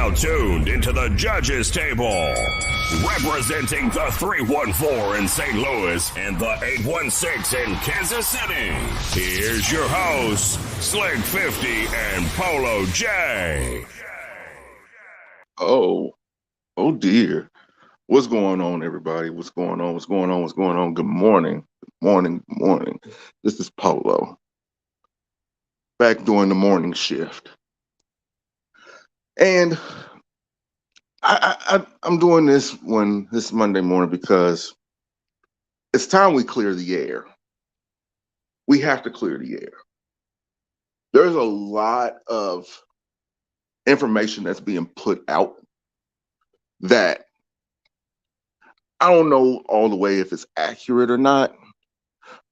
now tuned into the judges table. Representing the 314 in St. Louis and the 816 in Kansas City, here's your hosts, Slick 50 and Polo J. Oh dear. What's going on, everybody? What's going on? Good morning. Good morning. This is Polo. Back doing the morning shift. And I'm doing this Monday morning because it's time we clear the air. We have to clear the air. There's a lot of information that's being put out that I don't know all the way if it's accurate or not,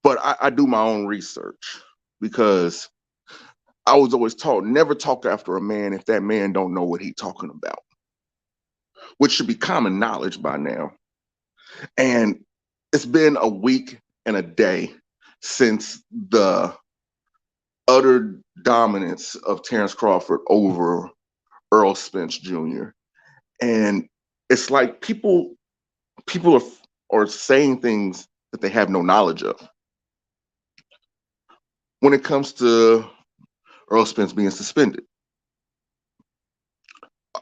but I do my own research because I was always taught never talk after a man if that man don't know what he's talking about, which should be common knowledge by now. And it's been a week and a day since the utter dominance of Terrence Crawford over Errol Spence Jr. And it's like people are saying things that they have no knowledge of. When it comes to Errol Spence being suspended,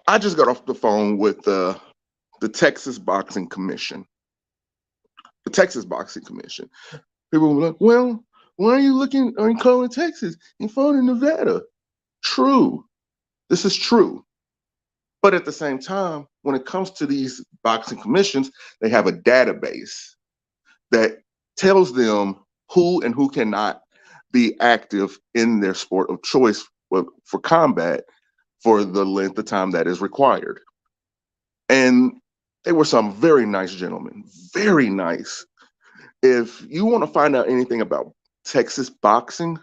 I just got off the phone with the Texas Boxing Commission. The Texas Boxing Commission. People were like, well, why are you calling Texas? You're phoning Nevada. True. This is true. But at the same time, when it comes to these boxing commissions, they have a database that tells them who and who cannot be active in their sport of choice for combat for the length of time that is required. And they were some very nice gentlemen, very nice. If you want to find out anything about Texas boxing,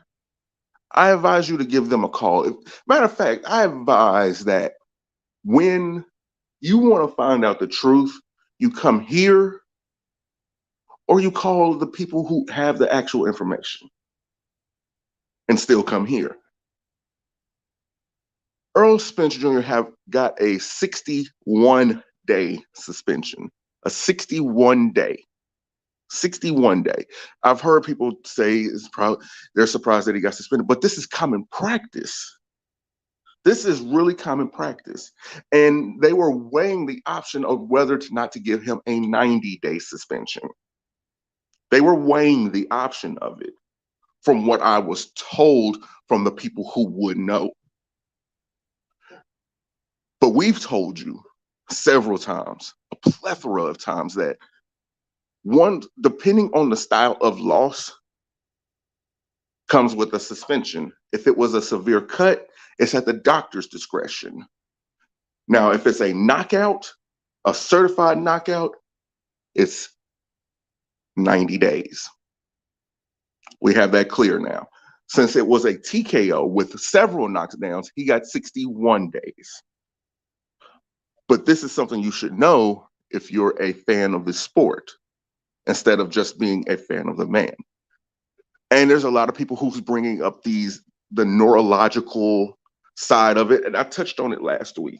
I advise you to give them a call. Matter of fact, I advise that when you want to find out the truth, you come here or you call the people who have the actual information and still come here. Errol Spence Jr. have got a 61-day suspension, a 61-day. I've heard people say they're surprised that he got suspended, but this is common practice. This is really common practice. And they were weighing the option of whether or not to give him a 90-day suspension. They were weighing the option of it from what I was told from the people who would know. But we've told you several times, a plethora of times, that one, depending on the style of loss, comes with a suspension. If it was a severe cut, it's at the doctor's discretion. Now, if it's a knockout, a certified knockout, it's 90 days. We have that clear now. Since it was a TKO with several knockdowns, he got 61 days. But this is something you should know if you're a fan of the sport, instead of just being a fan of the man. And there's a lot of people who's bringing up the neurological side of it. And I touched on it last week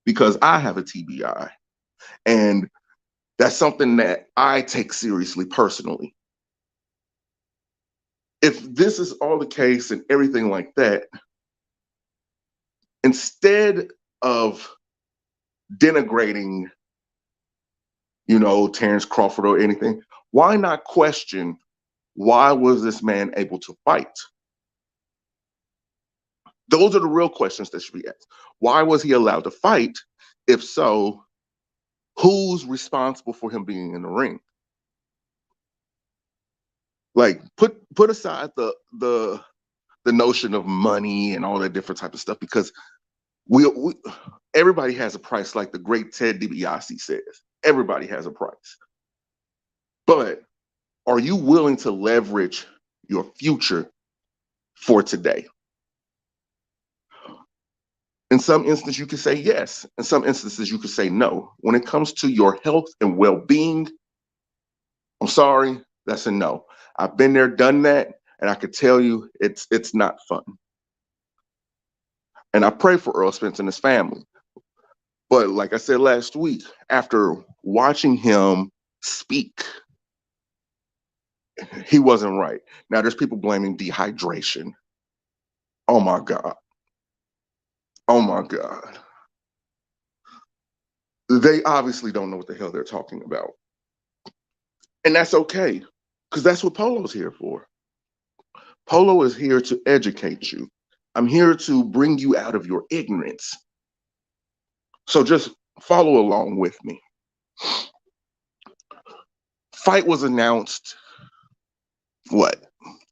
because I have a TBI. And that's something that I take seriously personally. If this is all the case and everything like that, instead of denigrating, Terrence Crawford or anything, why not question why was this man able to fight? Those are the real questions that should be asked. Why was he allowed to fight? If so, who's responsible for him being in the ring? Like, put aside the notion of money and all that different type of stuff, because we everybody has a price, like the great Ted DiBiase says. Everybody has a price. But are you willing to leverage your future for today? In some instances, you could say yes. In some instances, you could say no. When it comes to your health and well-being, I'm sorry, that's a no. I've been there, done that, and I could tell you it's not fun. And I pray for Errol Spence and his family. But like I said last week, after watching him speak, he wasn't right. Now there's people blaming dehydration. Oh my God. Oh my God. They obviously don't know what the hell they're talking about. And that's okay, because that's what Polo's here for. Polo is here to educate you. I'm here to bring you out of your ignorance. So just follow along with me. Fight was announced, what,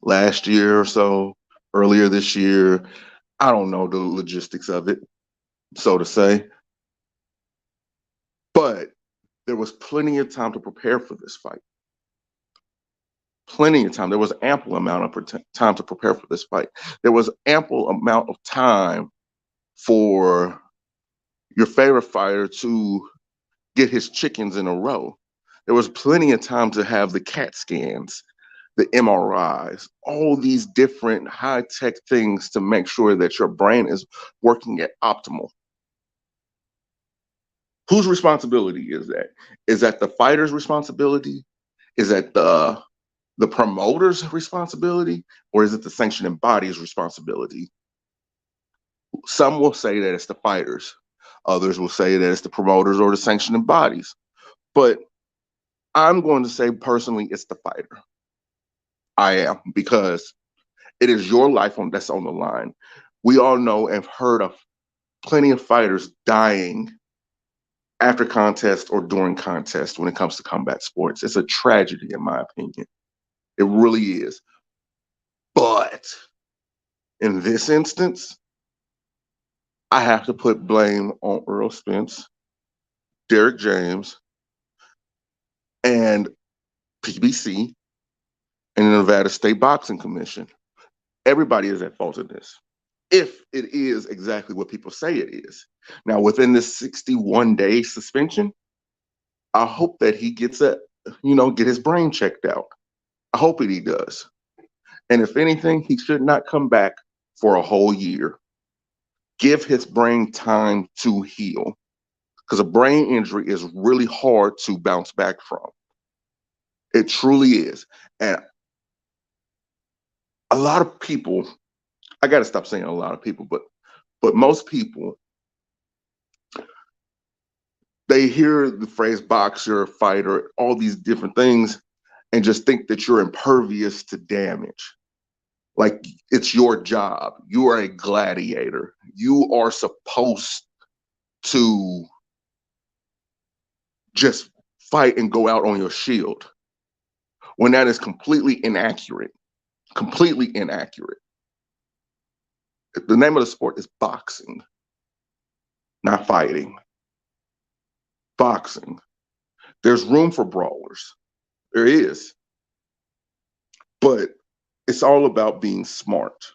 last year or so, earlier this year. I don't know the logistics of it, so to say. But there was plenty of time to prepare for this fight. Plenty of time. There was ample amount of time to prepare for this fight. There was ample amount of time for your favorite fighter to get his chickens in a row. There was plenty of time to have the CAT scans, the MRIs, all these different high-tech things to make sure that your brain is working at optimal. Whose responsibility is that? Is that the fighter's responsibility? Is that the promoter's responsibility? Or is it the sanctioning body's responsibility? Some will say that it's the fighters. Others will say that it's the promoters or the sanctioning bodies. But I'm going to say personally, it's the fighter. I am, because it is your life that's on the line. We all know and have heard of plenty of fighters dying after contest or during contest when it comes to combat sports. It's a tragedy, in my opinion. It really is. But in this instance, I have to put blame on Errol Spence, Derrick James, and PBC, and the Nevada State Boxing Commission. Everybody is at fault in this, if it is exactly what people say it is. Now, within this 61-day suspension, I hope that he gets get his brain checked out. I hope he does. And if anything, he should not come back for a whole year. Give his brain time to heal, because a brain injury is really hard to bounce back from. It truly is. And a lot of people, I got to stop saying a lot of people, but most people, they hear the phrase boxer, fighter, all these different things, and just think that you're impervious to damage. Like it's your job. You are a gladiator. You are supposed to just fight and go out on your shield, when that is completely inaccurate. Completely inaccurate. The name of the sport is boxing, not fighting. Boxing. There's room for brawlers. There is. But it's all about being smart.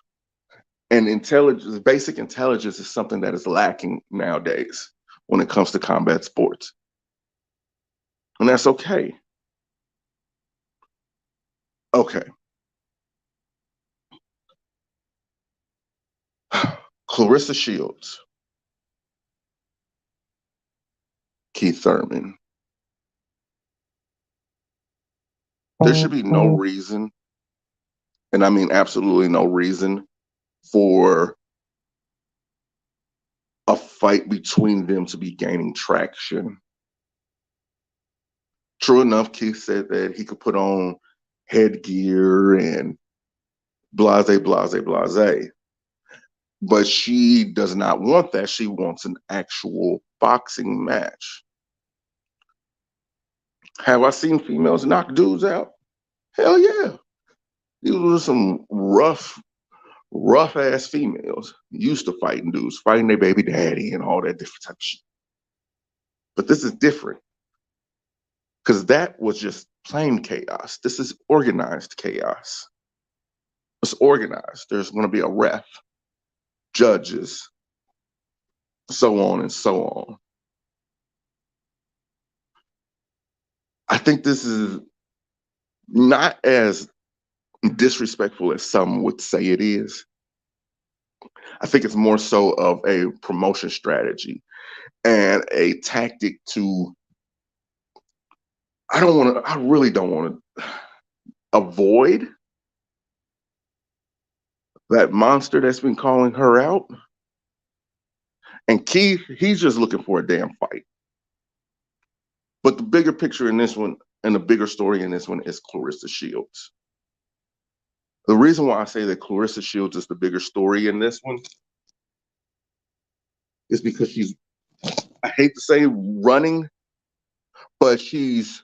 And intelligence, basic intelligence, is something that is lacking nowadays when it comes to combat sports. And that's okay. Okay. Claressa Shields, Keith Thurman. There should be no reason, and I mean absolutely no reason, for a fight between them to be gaining traction. True enough, Keith said that he could put on headgear and blase, blase, blase. But she does not want that. She wants an actual boxing match. Have I seen females knock dudes out? Hell yeah. These were some rough ass females used to fighting dudes, fighting their baby daddy and all that different type of shit. But this is different, because that was just plain chaos. This is organized chaos. It's organized. There's going to be a ref, judges, so on and so on. I think this is not as disrespectful as some would say it is. I think it's more so of a promotion strategy. and a tactic to, I really don't want to avoid that monster that's been calling her out. And Keith, he's just looking for a damn fight. But the bigger picture in this one, and the bigger story in this one, is Claressa Shields. The reason why I say that Claressa Shields is the bigger story in this one is because she's, I hate to say running, but she's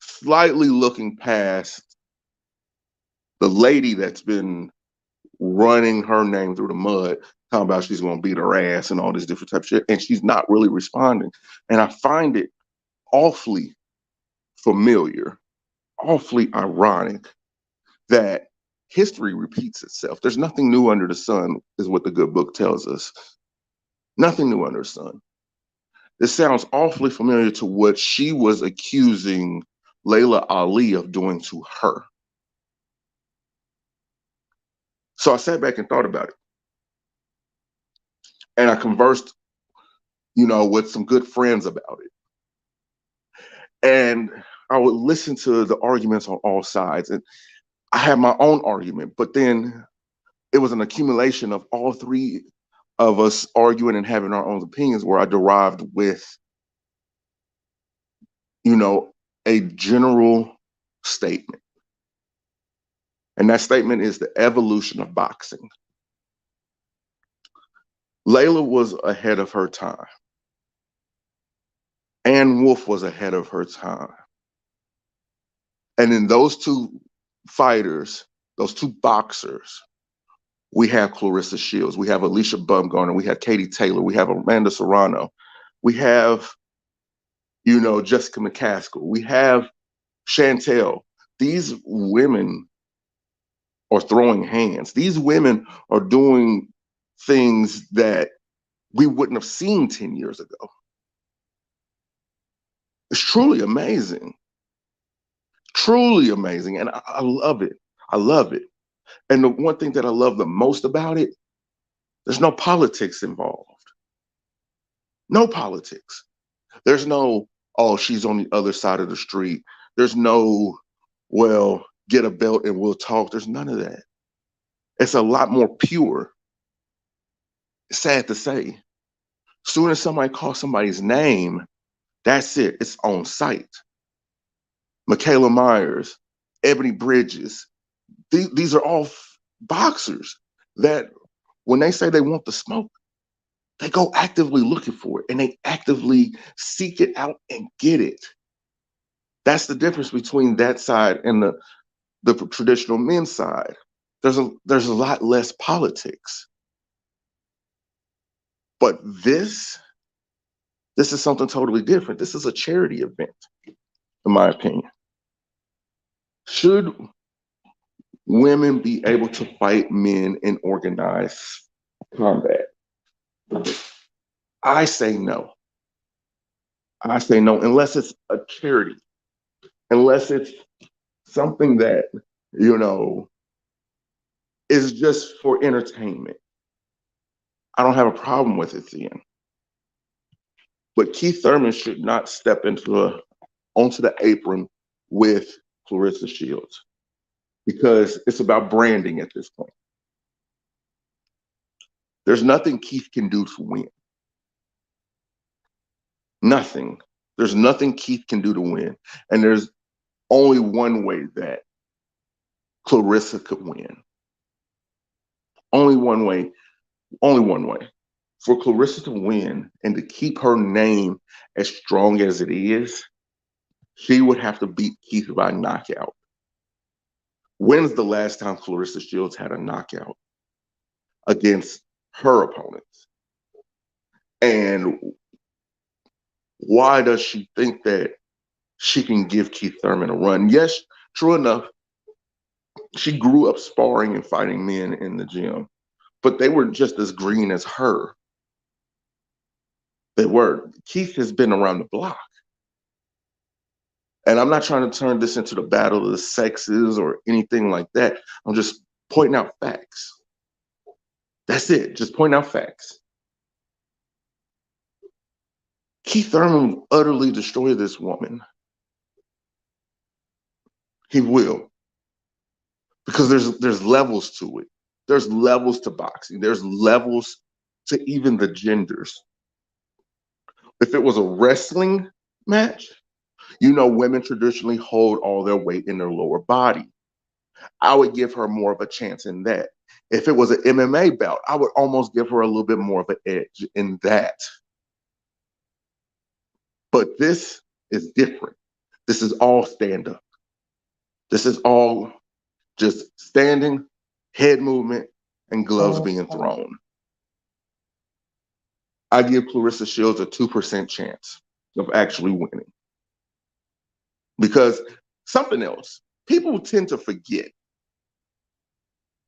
slightly looking past the lady that's been running her name through the mud, talking about she's going to beat her ass and all this different type of shit, and she's not really responding. And I find it awfully familiar, awfully ironic that history repeats itself. There's nothing new under the sun, is what the good book tells us. Nothing new under the sun. This sounds awfully familiar to what she was accusing Laila Ali of doing to her. So I sat back and thought about it. And I conversed, with some good friends about it. And I would listen to the arguments on all sides. And I had my own argument, but then it was an accumulation of all three of us arguing and having our own opinions, where I derived with, a general statement. And that statement is the evolution of boxing. Laila was ahead of her time. Ann Wolfe was ahead of her time. And in those two fighters, those two boxers, we have Claressa Shields, we have Alicia Bumgarner, we have Katie Taylor, we have Amanda Serrano, we have, Jessica McCaskill, we have Chantel. These women are throwing hands. These women are doing things that we wouldn't have seen 10 years ago. It's truly amazing. Truly amazing. And I love it. I love it. And the one thing that I love the most about it, there's no politics involved. No politics. There's no, oh, she's on the other side of the street. There's no, well, get a belt and we'll talk. There's none of that. It's a lot more pure. It's sad to say. Soon as somebody calls somebody's name, that's it. It's on site. Michaela Myers, Ebony Bridges, these are all boxers that when they say they want the smoke, they go actively looking for it and they actively seek it out and get it. That's the difference between that side and the traditional men's side. There's a lot less politics. But this is something totally different. This is a charity event, in my opinion. Should women be able to fight men in organized combat? I say no. I say no, unless it's a charity, unless it's something that, is just for entertainment. I don't have a problem with it then. But Keith Thurman should not step onto the apron with Claressa Shields, because it's about branding at this point. There's nothing Keith can do to win. Nothing. There's nothing Keith can do to win. And there's only one way that Claressa could win. Only one way. Only one way. For Claressa to win and to keep her name as strong as it is, she would have to beat Keith by knockout. When's the last time Claressa Shields had a knockout against her opponents? And why does she think that she can give Keith Thurman a run? Yes, true enough, she grew up sparring and fighting men in the gym, but they were just as green as her. They were. Keith has been around the block. And I'm not trying to turn this into the battle of the sexes or anything like that. I'm just pointing out facts. That's it. Just pointing out facts. Keith Thurman will utterly destroy this woman. He will. Because there's levels to it. There's levels to boxing. There's levels to even the genders. If it was a wrestling match, women traditionally hold all their weight in their lower body. I would give her more of a chance in that. If it was an MMA bout, I would almost give her a little bit more of an edge in that. But this is different. This is all stand up. This is all just standing, head movement, and gloves being thrown. I give Claressa Shields a 2% chance of actually winning. Because something else, people tend to forget.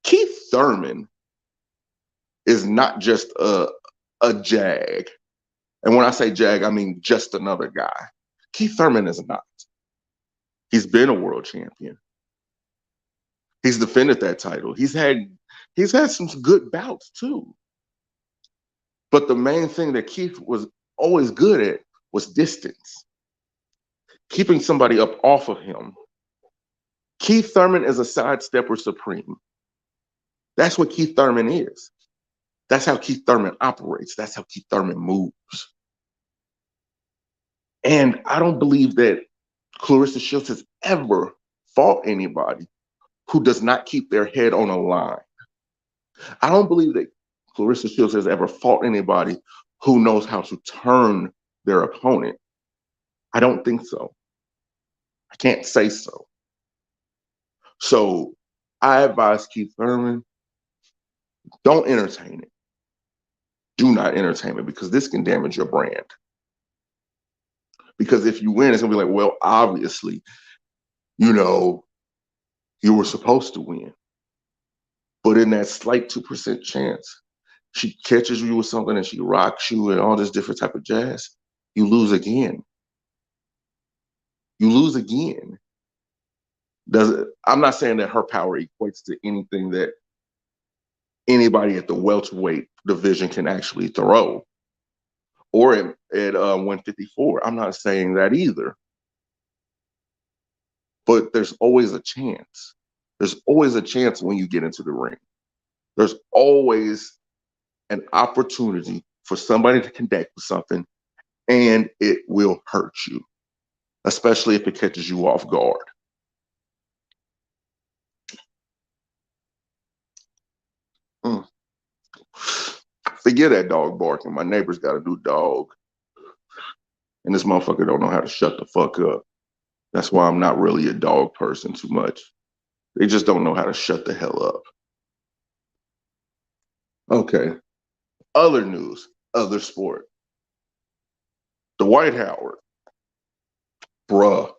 Keith Thurman is not just a jag. And when I say jag, I mean just another guy. Keith Thurman is not. He's been a world champion. He's defended that title. He's had some good bouts too. But the main thing that Keith was always good at was distance. Keeping somebody up off of him. Keith Thurman is a sidestepper supreme. That's what Keith Thurman is. That's how Keith Thurman operates. That's how Keith Thurman moves. And I don't believe that Claressa Shields has ever fought anybody who does not keep their head on a line. I don't believe that Claressa Shields has ever fought anybody who knows how to turn their opponent. I don't think so. I can't say so. So I advise Keith Thurman, don't entertain it. Do not entertain it, because this can damage your brand. Because if you win, it's gonna be like, well, obviously, you were supposed to win. But in that slight 2% chance, she catches you with something and she rocks you and all this different type of jazz, you lose again. You lose again. I'm not saying that her power equates to anything that anybody at the welterweight division can actually throw, or at 154. I'm not saying that either. But there's always a chance. There's always a chance when you get into the ring. There's always an opportunity for somebody to connect with something, and it will hurt you, especially if it catches you off guard. Forget that dog barking. My neighbor's got a new dog, and this motherfucker don't know how to shut the fuck up. That's why I'm not really a dog person too much. They just don't know how to shut the hell up. Okay. Other news, other sport. Dwight Howard. Bruh.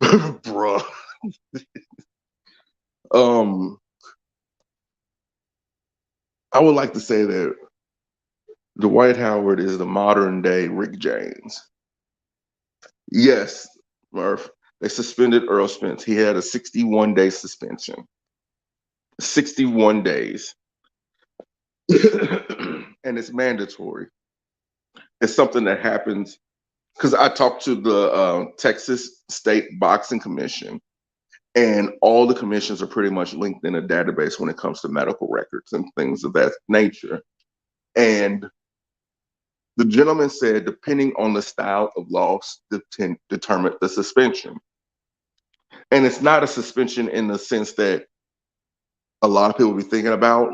Bruh. I would like to say that Dwight Howard is the modern day Rick James. Yes, Murph. They suspended Earl Spence. He had a 61-day suspension. 61 days. And it's mandatory. It's something that happens because I talked to the Texas State Boxing Commission, and all the commissions are pretty much linked in a database when it comes to medical records and things of that nature. And the gentleman said, depending on the style of loss, determine the suspension. And it's not a suspension in the sense that a lot of people be thinking about.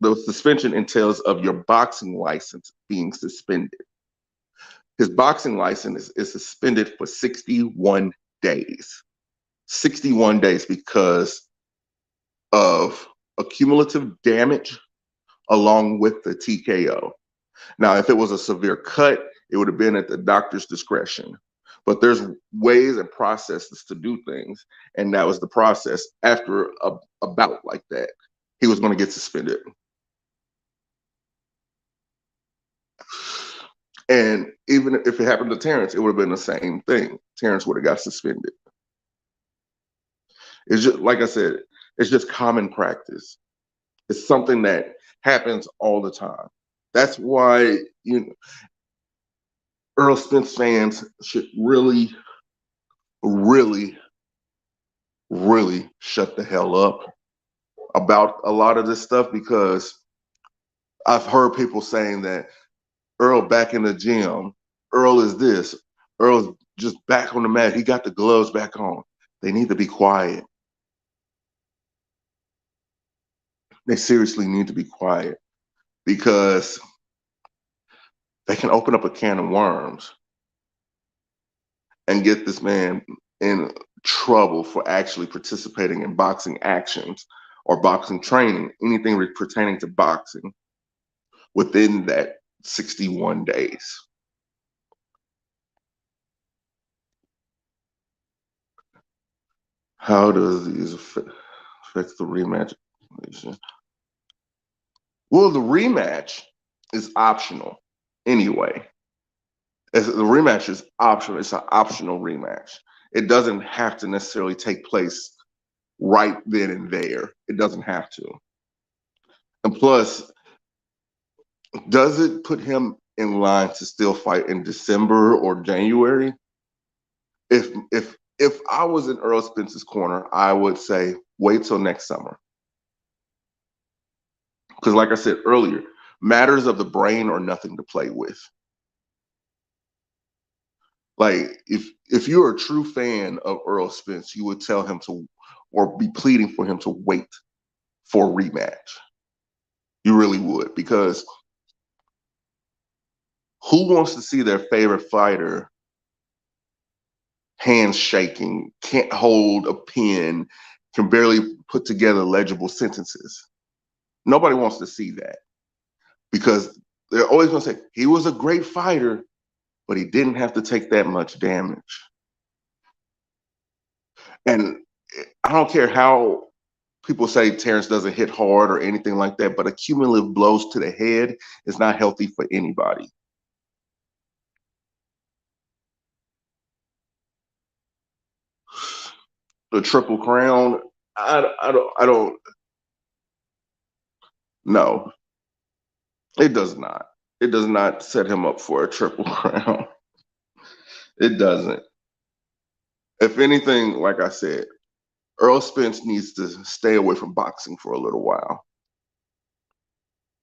The suspension entails of your boxing license being suspended. His boxing license is suspended for 61 days. 61 days because of accumulative damage along with the TKO. Now, if it was a severe cut, it would have been at the doctor's discretion. But there's ways and processes to do things. And that was the process. After a bout like that, he was going to get suspended. And even if it happened to Terrence, it would have been the same thing. Terrence would have got suspended. It's just, like I said, it's just common practice. It's something that happens all the time. That's why, Earl Spence fans should really, really, really shut the hell up about a lot of this stuff, because I've heard people saying that Earl back in the gym, Earl is this, Earl's just back on the mat, he got the gloves back on. They need to be quiet. They seriously need to be quiet, because they can open up a can of worms and get this man in trouble for actually participating in boxing actions or boxing training, anything pertaining to boxing within that 61 days. How does these affect the rematch? Well, the rematch is optional anyway. The rematch is optional. It's an optional rematch. It doesn't have to necessarily take place right then and there. It doesn't have to. And plus, does it put him in line to still fight in December or January? If I was in Earl Spence's corner, I would say wait till next summer. Because like I said earlier, matters of the brain are nothing to play with. Like if you're a true fan of Earl Spence, you would tell him to, or be pleading for him to wait for a rematch. You really would, because who wants to see their favorite fighter hands shaking, can't hold a pen, can barely put together legible sentences? Nobody wants to see that, because they're always going to say he was a great fighter, but he didn't have to take that much damage. And I don't care how people say Terrence doesn't hit hard or anything like that, but cumulative blows to the head is not healthy for anybody. The Triple Crown, I don't. No, it does not. It does not set him up for a Triple Crown. It doesn't. If anything, like I said, Earl Spence needs to stay away from boxing for a little while.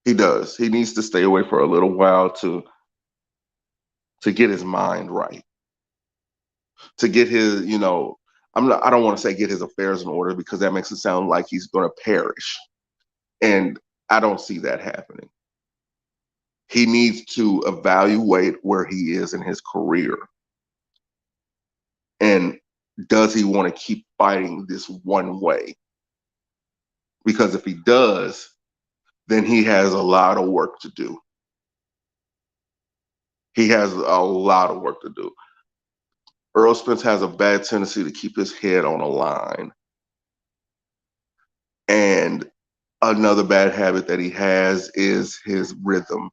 He does. He needs to stay away for a little while to get his mind right, to get his, I don't want to say get his affairs in order, because that makes it sound like he's going to perish. And I don't see that happening. He needs to evaluate where he is in his career. And does he want to keep fighting this one way? Because if he does, then he has a lot of work to do. He has a lot of work to do. Earl Spence has a bad tendency to keep his head on a line. And another bad habit that he has is his rhythm.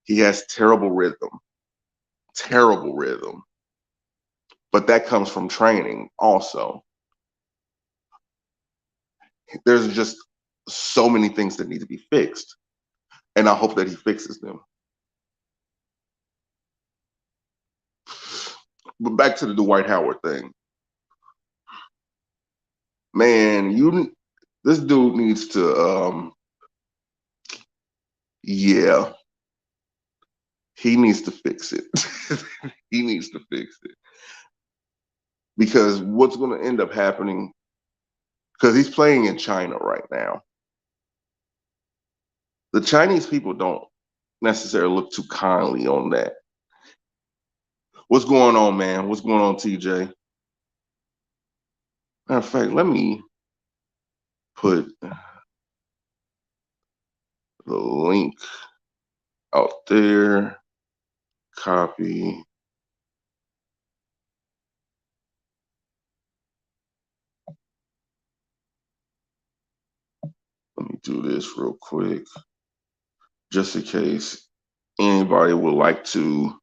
He has terrible rhythm. Terrible rhythm. But that comes from training also. There's just so many things that need to be fixed. And I hope that he fixes them. But back to the Dwight Howard thing. Man, this dude needs to yeah. He needs to fix it. He needs to fix it. Because what's going to end up happening, because he's playing in China right now. The Chinese people don't necessarily look too kindly on that. What's going on, man? What's going on, TJ? Matter of fact, let me put the link out there. Copy. Let me do this real quick, just in case anybody would like to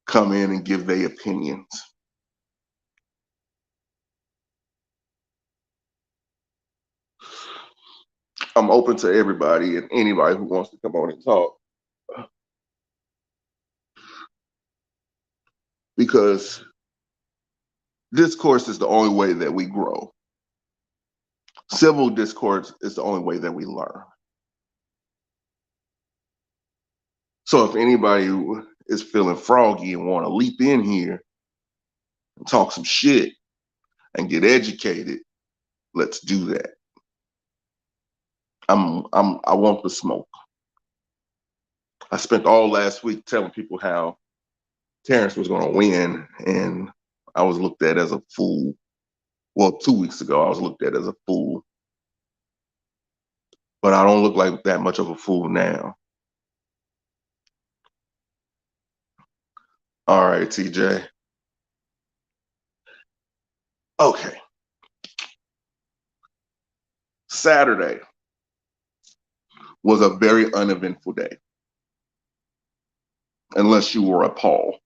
come in and give their opinions. I'm open to everybody and anybody who wants to come on and talk. because discourse is the only way that we grow. Civil discourse is the only way that we learn. So if anybody is feeling froggy and want to leap in here and talk some shit and get educated, let's do that. I want the smoke. I spent all last week telling people how Terrence was going to win, and I was looked at as a fool. Well, 2 weeks ago, I was looked at as a fool. But I don't look like that much of a fool now. All right, TJ. Okay. Saturday was a very uneventful day, unless you were a Paul.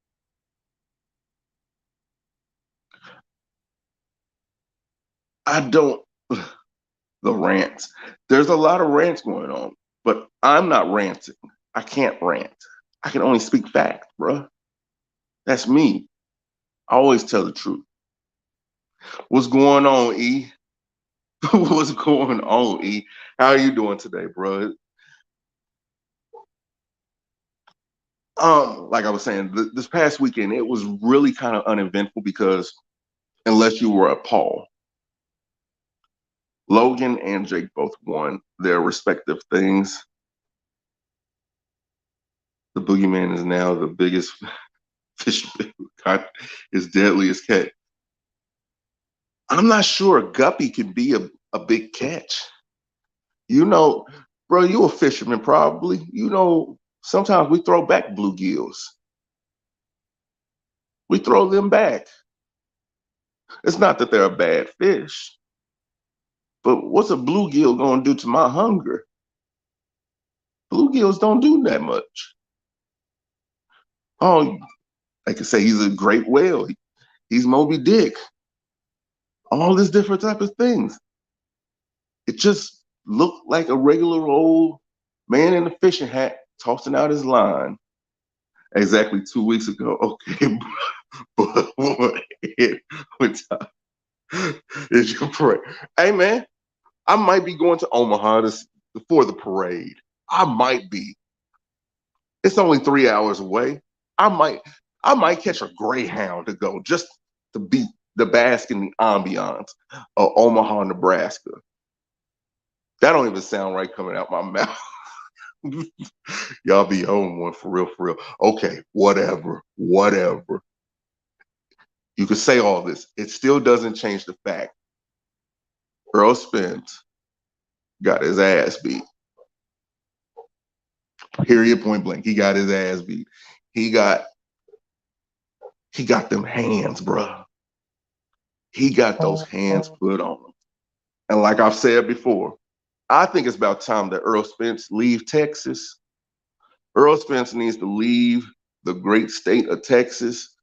I don't, the rants. There's a lot of rants going on, but I'm not ranting. I can't rant. I can only speak fact, bruh. That's me. I always tell the truth. What's going on, E? What's going on, E? How are you doing today, bro? Like I was saying, this past weekend, it was really kind of uneventful because unless you were a Paul, Logan and Jake both won their respective things. The boogeyman is now the biggest fish caught his deadliest catch. I'm not sure a guppy can be a big catch. You know, bro, you a fisherman probably. You know, sometimes we throw back bluegills. We throw them back. It's not that they're a bad fish, but what's a bluegill going to do to my hunger? Bluegills don't do that much. Oh, I could say he's a great whale. He's Moby Dick. All this different type of things. It just looked like a regular old man in a fishing hat tossing out his line. Exactly 2 weeks ago. Okay, but what time is your parade? Hey man, I might be going to Omaha for the parade. I might be. It's only 3 hours away. I might catch a Greyhound to go just to be the bask in the ambiance of Omaha, Nebraska. That don't even sound right coming out my mouth. Y'all be on one for real, for real. Okay, whatever. You could say all this. It still doesn't change the fact Earl Spence got his ass beat. Period, point blank. He got his ass beat. He got them hands, bro. He got those hands put on him. And like I've said before, I think it's about time that Earl Spence leave Texas. Earl Spence needs to leave the great state of Texas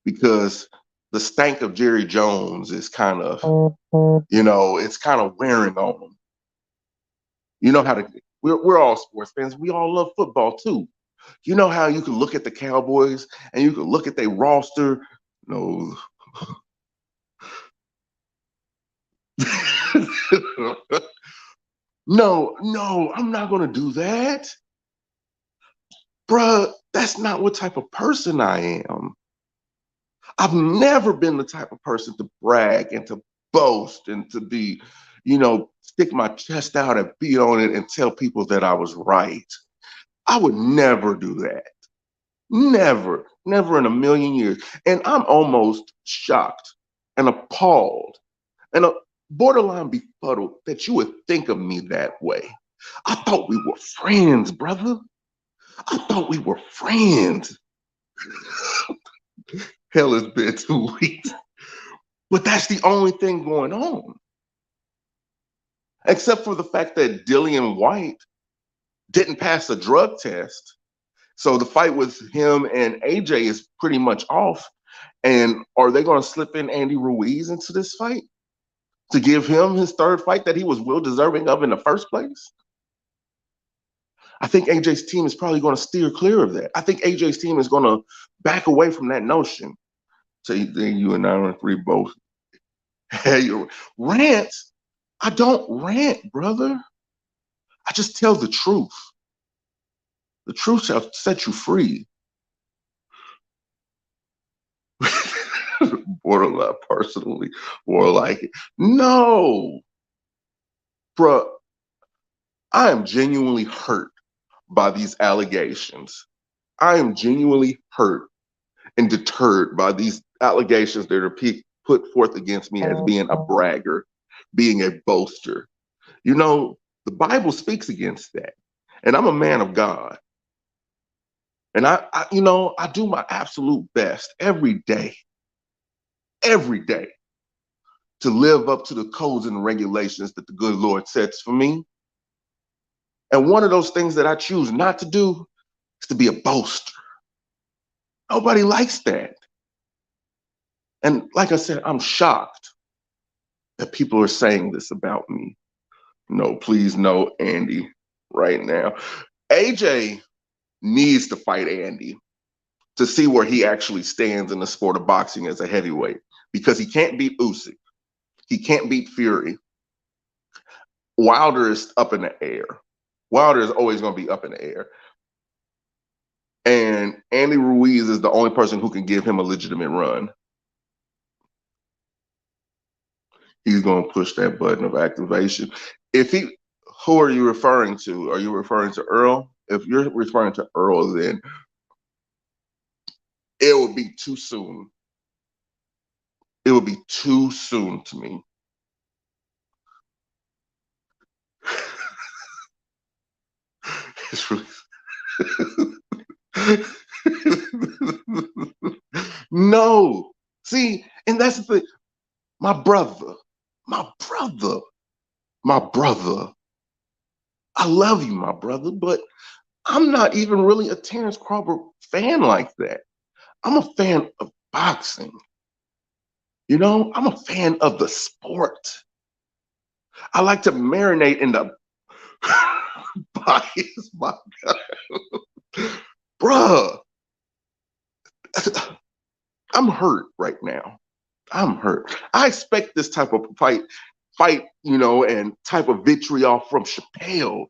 because the stank of Jerry Jones is kind of, it's kind of wearing on him. You know how we're all sports fans. We all love football too. You know how you can look at the Cowboys and you can look at their roster. No. No, I'm not going to do that. Bruh, that's not what type of person I am. I've never been the type of person to brag and to boast and to be, stick my chest out and beat on it and tell people that I was right. I would never do that. Never in a million years. And I'm almost shocked and appalled and borderline befuddled that you would think of me that way. I thought we were friends, brother. I thought we were friends. Hell, it's been 2 weeks. But that's the only thing going on. Except for the fact that Dillian White didn't pass a drug test. So the fight with him and AJ is pretty much off. And are they going to slip in Andy Ruiz into this fight to give him his third fight that he was well deserving of in the first place? I think AJ's team is probably going to steer clear of that. I think AJ's team is going to back away from that notion. So you and 913 both. Hey, your rants. I don't rant, brother. I just tell the truth. The truth shall set you free. Borderline personally, or like it. No, bruh. I am genuinely hurt by these allegations. I am genuinely hurt and deterred by these allegations that are put forth against me as being a bragger, being a boaster. You know, the Bible speaks against that. And I'm a man of God. And I do my absolute best every day to live up to the codes and regulations that the good Lord sets for me. And one of those things that I choose not to do is to be a boaster. Nobody likes that. And like I said, I'm shocked that people are saying this about me. No, please no, Andy, right now. AJ needs to fight Andy to see where he actually stands in the sport of boxing as a heavyweight, because he can't beat Usyk. He can't beat Fury. Wilder is up in the air. Wilder is always going to be up in the air. And Andy Ruiz is the only person who can give him a legitimate run. He's going to push that button of activation. Who are you referring to? Are you referring to Earl? If you're referring to Earl, then it would be too soon. It would be too soon to me. It's really... No. See, and that's the thing. My brother. I love you, my brother, but I'm not even really a Terrence Crawford fan like that. I'm a fan of boxing. You know, I'm a fan of the sport. I like to marinate in the bias, my God. Bruh. I'm hurt right now. I'm hurt. I expect this type of fight, and type of vitriol from Chappelle,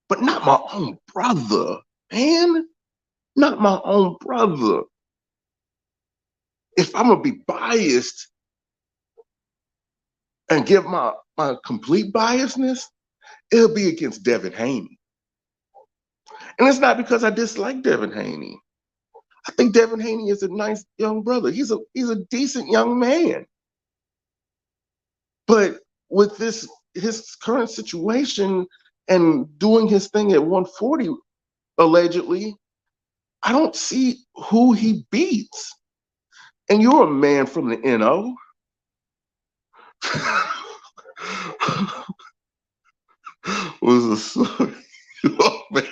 but not my own brother, man. Not my own brother. If I'm gonna be biased and give my complete biasness, it'll be against Devin Haney. And it's not because I dislike Devin Haney. I think Devin Haney is a nice young brother. He's a decent young man. But with his current situation and doing his thing at 140, allegedly, I don't see who he beats. And you're a man from the NO. Was a son. Oh, man.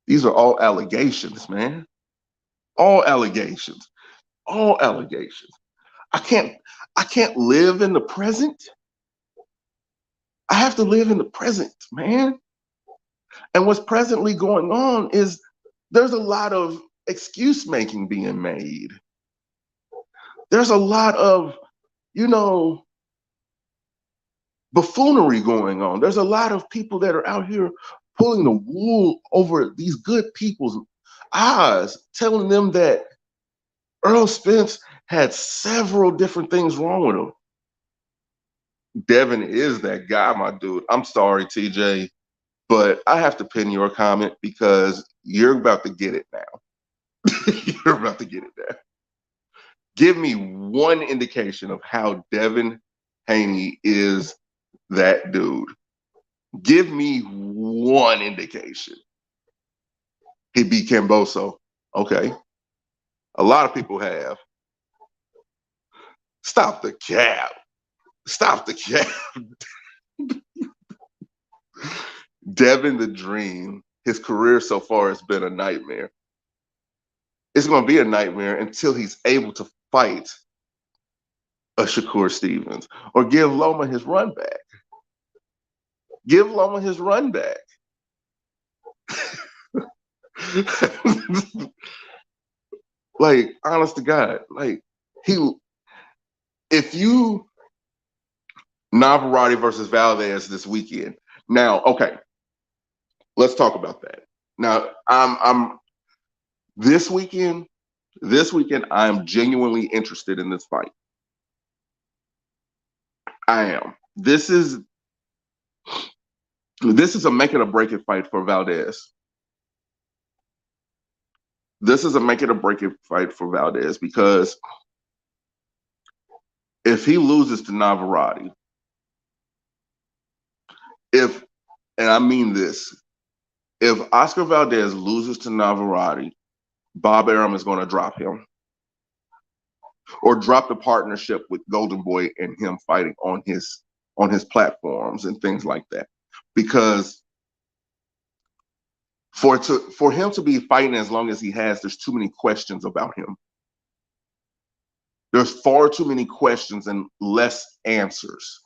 These are all allegations, man. All allegations. All allegations. I can't live in the present. I have to live in the present, man. And what's presently going on is there's a lot of excuse making being made. There's a lot of, buffoonery going on. There's a lot of people that are out here pulling the wool over these good people's eyes, telling them that Earl Spence had several different things wrong with him. Devin is that guy, my dude. I'm sorry, TJ, but I have to pin your comment because you're about to get it now. You're about to get it now. Give me one indication of how Devin Haney is that dude. Give me one indication. He beat Camboso. Okay. A lot of people have. Stop the cap. Stop the cap. Devin the Dream, his career so far has been a nightmare. It's going to be a nightmare until he's able to fight a Shakur Stevens, or give Loma his run back. Give Loma his run back. Like, honest to God, like if you Navarrete versus Valdez this weekend. Now, okay, let's talk about that. Now, I'm this weekend. This weekend, I am genuinely interested in this fight. I am. This is a make it or break it fight for Valdez. This is a make it or break it fight for Valdez because if he loses to Navarrete, and I mean this, if Oscar Valdez loses to Navarrete, Bob Arum is going to drop him or drop the partnership with Golden Boy and him fighting on his platforms and things like that. Because for him to be fighting as long as he has, there's too many questions about him. There's far too many questions and less answers.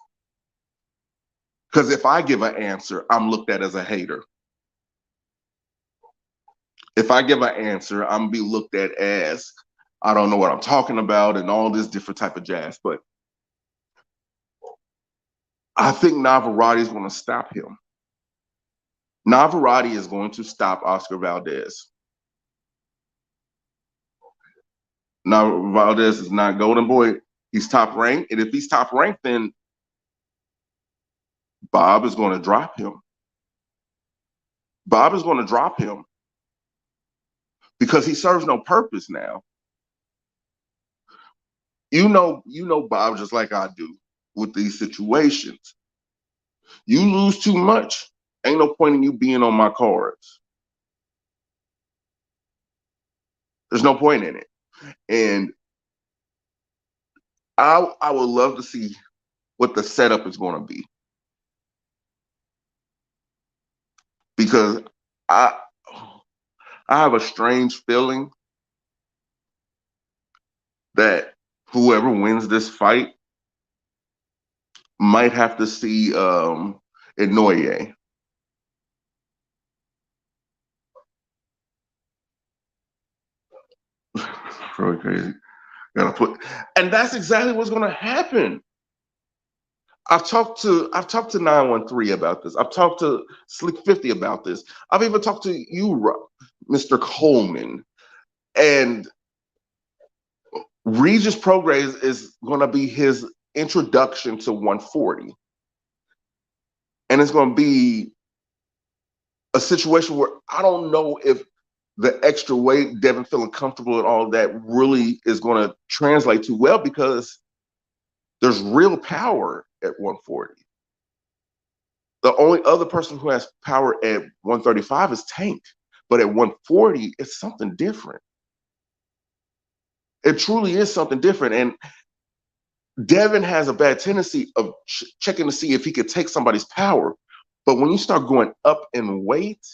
Because if I give an answer, I'm looked at as a hater. If I give an answer, I'm gonna be looked at as I don't know what I'm talking about and all this different type of jazz. But I think Navarrete is going to stop him. Navarrete is going to stop Oscar Valdez. Now, Valdez is not Golden Boy. He's top ranked. And if he's top ranked, then Bob is going to drop him. Bob is going to drop him because he serves no purpose now. You know Bob just like I do with these situations. You lose too much, ain't no point in you being on my cards. There's no point in it. And I would love to see what the setup is going to be. Because I have a strange feeling that whoever wins this fight might have to see Inoue. Really crazy. And that's exactly what's going to happen. I've talked to 913 about this. I've talked to Slick 50 about this. I've even talked to you, Mr. Coleman. And Regis Prograis is going to be his introduction to 140. And it's going to be a situation where I don't know if the extra weight, Devin feeling comfortable and all that really is going to translate too well because there's real power at 140. The only other person who has power at 135 is Tank. But at 140, it's something different. It truly is something different. And Devin has a bad tendency of checking to see if he could take somebody's power. But when you start going up in weight,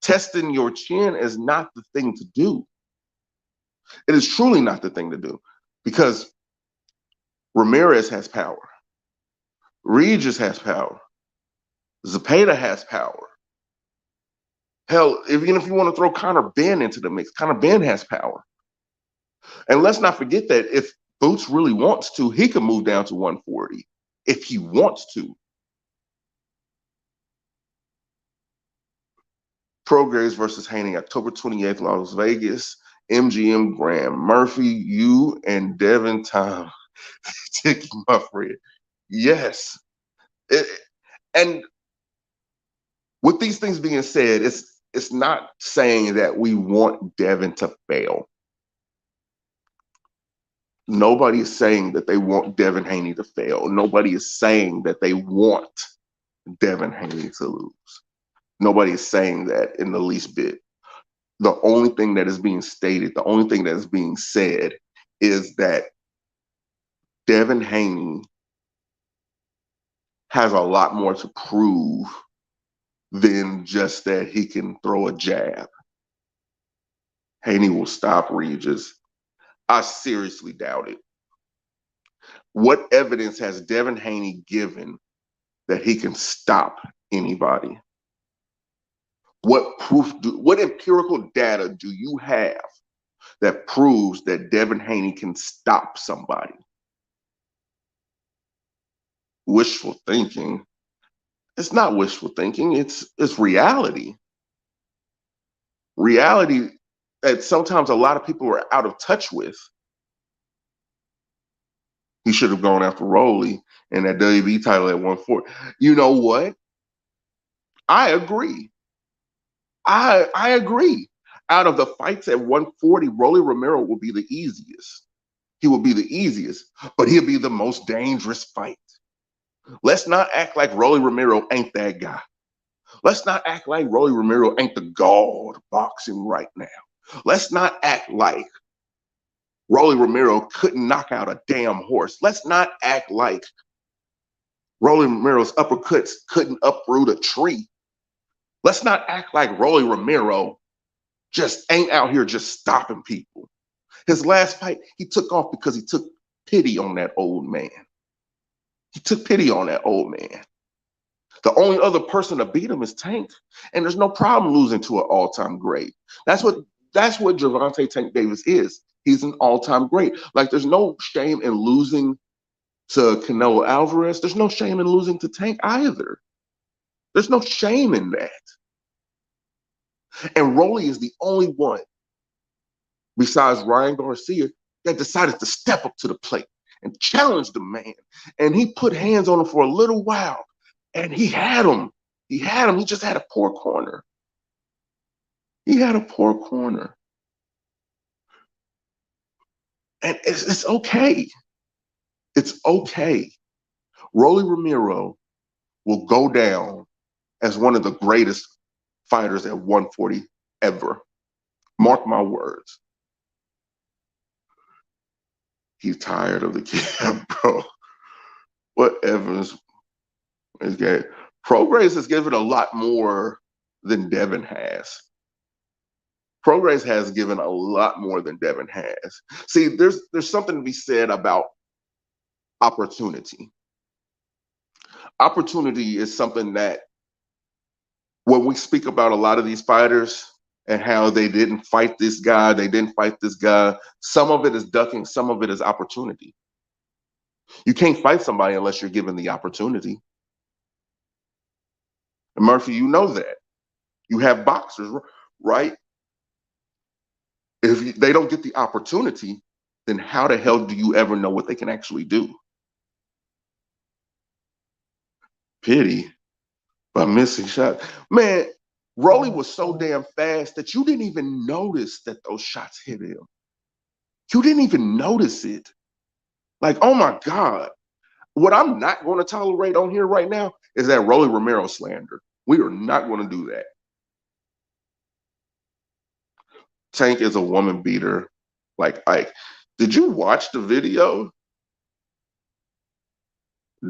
testing your chin is not the thing to do. It is truly not the thing to do because Ramirez has power. Regis has power. Zepeda has power. Hell, even if you want to throw Conor Benn into the mix, Conor Benn has power. And let's not forget that if Boots really wants to, he can move down to 140 if he wants to. Prograis versus Haney, October 28th, Las Vegas. MGM Grand Murphy, you and Devin Tom taking my friend. Yes. And with these things being said, it's not saying that we want Devin to fail. Nobody is saying that they want Devin Haney to fail. Nobody is saying that they want Devin Haney to lose. Nobody is saying that in the least bit. The only thing that is being stated, the only thing that is being said is that Devin Haney has a lot more to prove than just that he can throw a jab. Haney will stop Regis. I seriously doubt it. What evidence has Devin Haney given that he can stop anybody? What proof, what empirical data do you have that proves that Devin Haney can stop somebody? Wishful thinking. It's not wishful thinking, it's reality. Reality that sometimes a lot of people are out of touch with. He should have gone after Rolly and that WB title at 140. You know what? I agree. I agree. Out of the fights at 140, Rolly Romero will be the easiest. He will be the easiest, but he'll be the most dangerous fight. Let's not act like Rolly Romero ain't that guy. Let's not act like Rolly Romero ain't the god of boxing right now. Let's not act like Rolly Romero couldn't knock out a damn horse. Let's not act like Rolly Romero's uppercuts couldn't uproot a tree. Let's not act like Rolly Romero just ain't out here just stopping people. His last fight, he took off because he took pity on that old man. He took pity on that old man. The only other person to beat him is Tank, and there's no problem losing to an all-time great. That's what Gervonta Tank Davis is. He's an all-time great. Like, there's no shame in losing to Canelo Alvarez. There's no shame in losing to Tank either. There's no shame in that. And Rolly is the only one, besides Ryan Garcia, that decided to step up to the plate and challenge the man. And he put hands on him for a little while, and he had him. He had him. He just had a poor corner. He had a poor corner. And it's okay. It's okay. Rolly Romero will go down as one of the greatest fighters at 140 ever. Mark my words. He's tired of the kid, bro. What Evans is getting? Prograis has given a lot more than Devin has. Prograis has given a lot more than Devin has. See, there's something to be said about opportunity. Opportunity is something that, when we speak about a lot of these fighters and how they didn't fight this guy, some of it is ducking, some of it is opportunity. You can't fight somebody unless you're given the opportunity. And Murphy, you know that. You have boxers, right? If they don't get the opportunity, then how the hell do you ever know what they can actually do? Pity by missing shots. Man, Rolly was so damn fast that you didn't even notice that those shots hit him. You didn't even notice it. Like, oh my God. What I'm not going to tolerate on here right now is that Rolly Romero slander. We are not going to do that. Tank is a woman beater like Ike. Did you watch the video?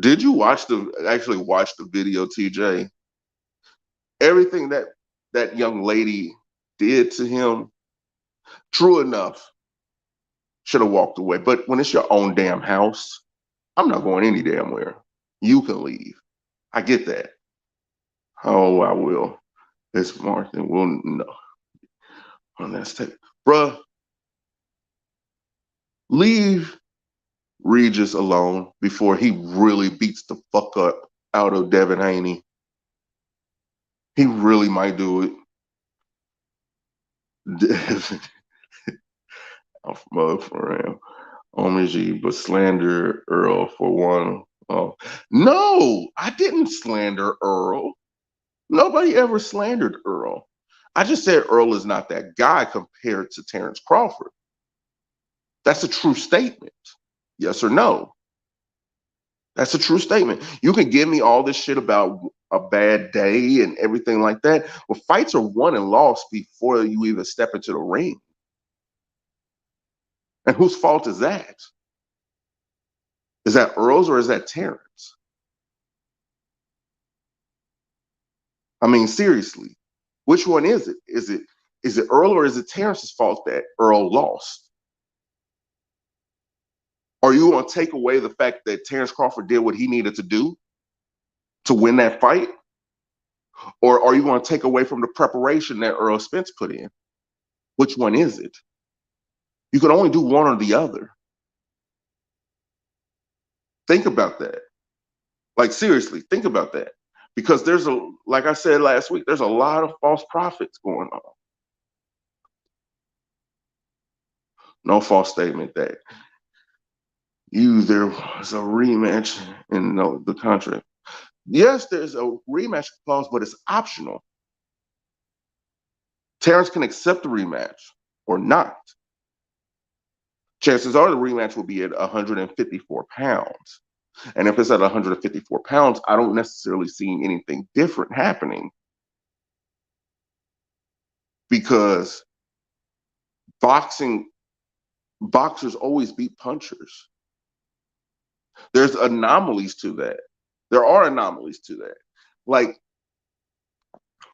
Did you actually watch the video, TJ? Everything that young lady did to him, true enough, should have walked away. But when it's your own damn house, I'm not going any damn where. You can leave. I get that. Oh, I will. It's Martin. We'll no. On that tape. Bruh, leave Regis alone before he really beats the fuck up out of Devin Haney. He really might do it. I'm from him. Omg, but slander Earl for one. Oh no, I didn't slander Earl. Nobody ever slandered Earl. I just said Earl is not that guy compared to Terrence Crawford. That's a true statement. Yes or no? That's a true statement. You can give me all this shit about a bad day and everything like that. Well, fights are won and lost before you even step into the ring. And whose fault is that? Is that Earl's or is that Terrence? I mean, seriously, which one is it? Is it Earl or is it Terrence's fault that Earl lost? Are you going to take away the fact that Terrence Crawford did what he needed to do to win that fight? Or are you going to take away from the preparation that Errol Spence put in? Which one is it? You can only do one or the other. Think about that. Like, seriously, think about that. Because like I said last week, there's a lot of false prophets going on. No false statement that there was a rematch in the contract. Yes, there's a rematch clause, but it's optional. Terrence can accept the rematch or not. Chances are the rematch will be at 154 pounds. And if it's at 154 pounds, I don't necessarily see anything different happening. Because boxers always beat punchers. There's anomalies to that. There are anomalies to that. Like,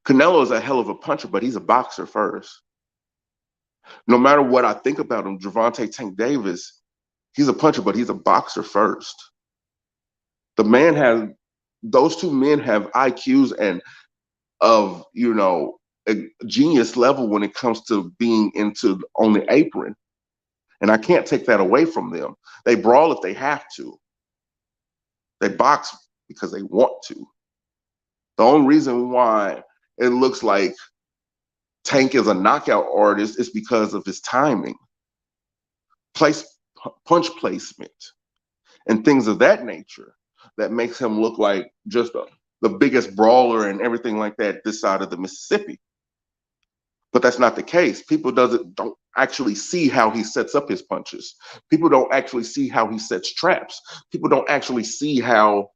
Canelo is a hell of a puncher, but he's a boxer first. No matter what I think about him, Gervonta Tank Davis, he's a puncher, but he's a boxer first. Those two men have IQs and of, a genius level when it comes to being on the apron. And I can't take that away from them. They brawl if they have to. They box because they want to. The only reason why it looks like Tank is a knockout artist is because of his timing, punch placement, and things of that nature that makes him look like just the biggest brawler and everything like that this side of the Mississippi. But that's not the case. People don't actually see how he sets up his punches. People don't actually see how he sets traps. People don't actually see how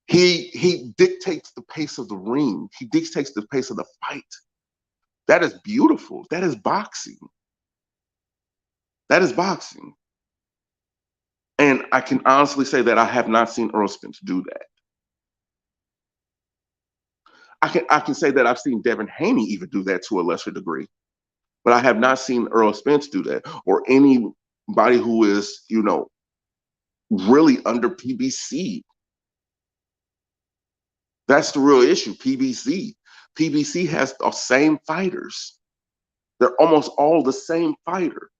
he dictates the pace of the ring. He dictates the pace of the fight. That is beautiful. That is boxing. That is boxing. And I can honestly say that I have not seen Errol Spence do that. I can say that I've seen Devin Haney even do that to a lesser degree, but I have not seen Errol Spence do that, or anybody who is, really under PBC. That's the real issue. PBC has the same fighters. They're almost all the same fighter,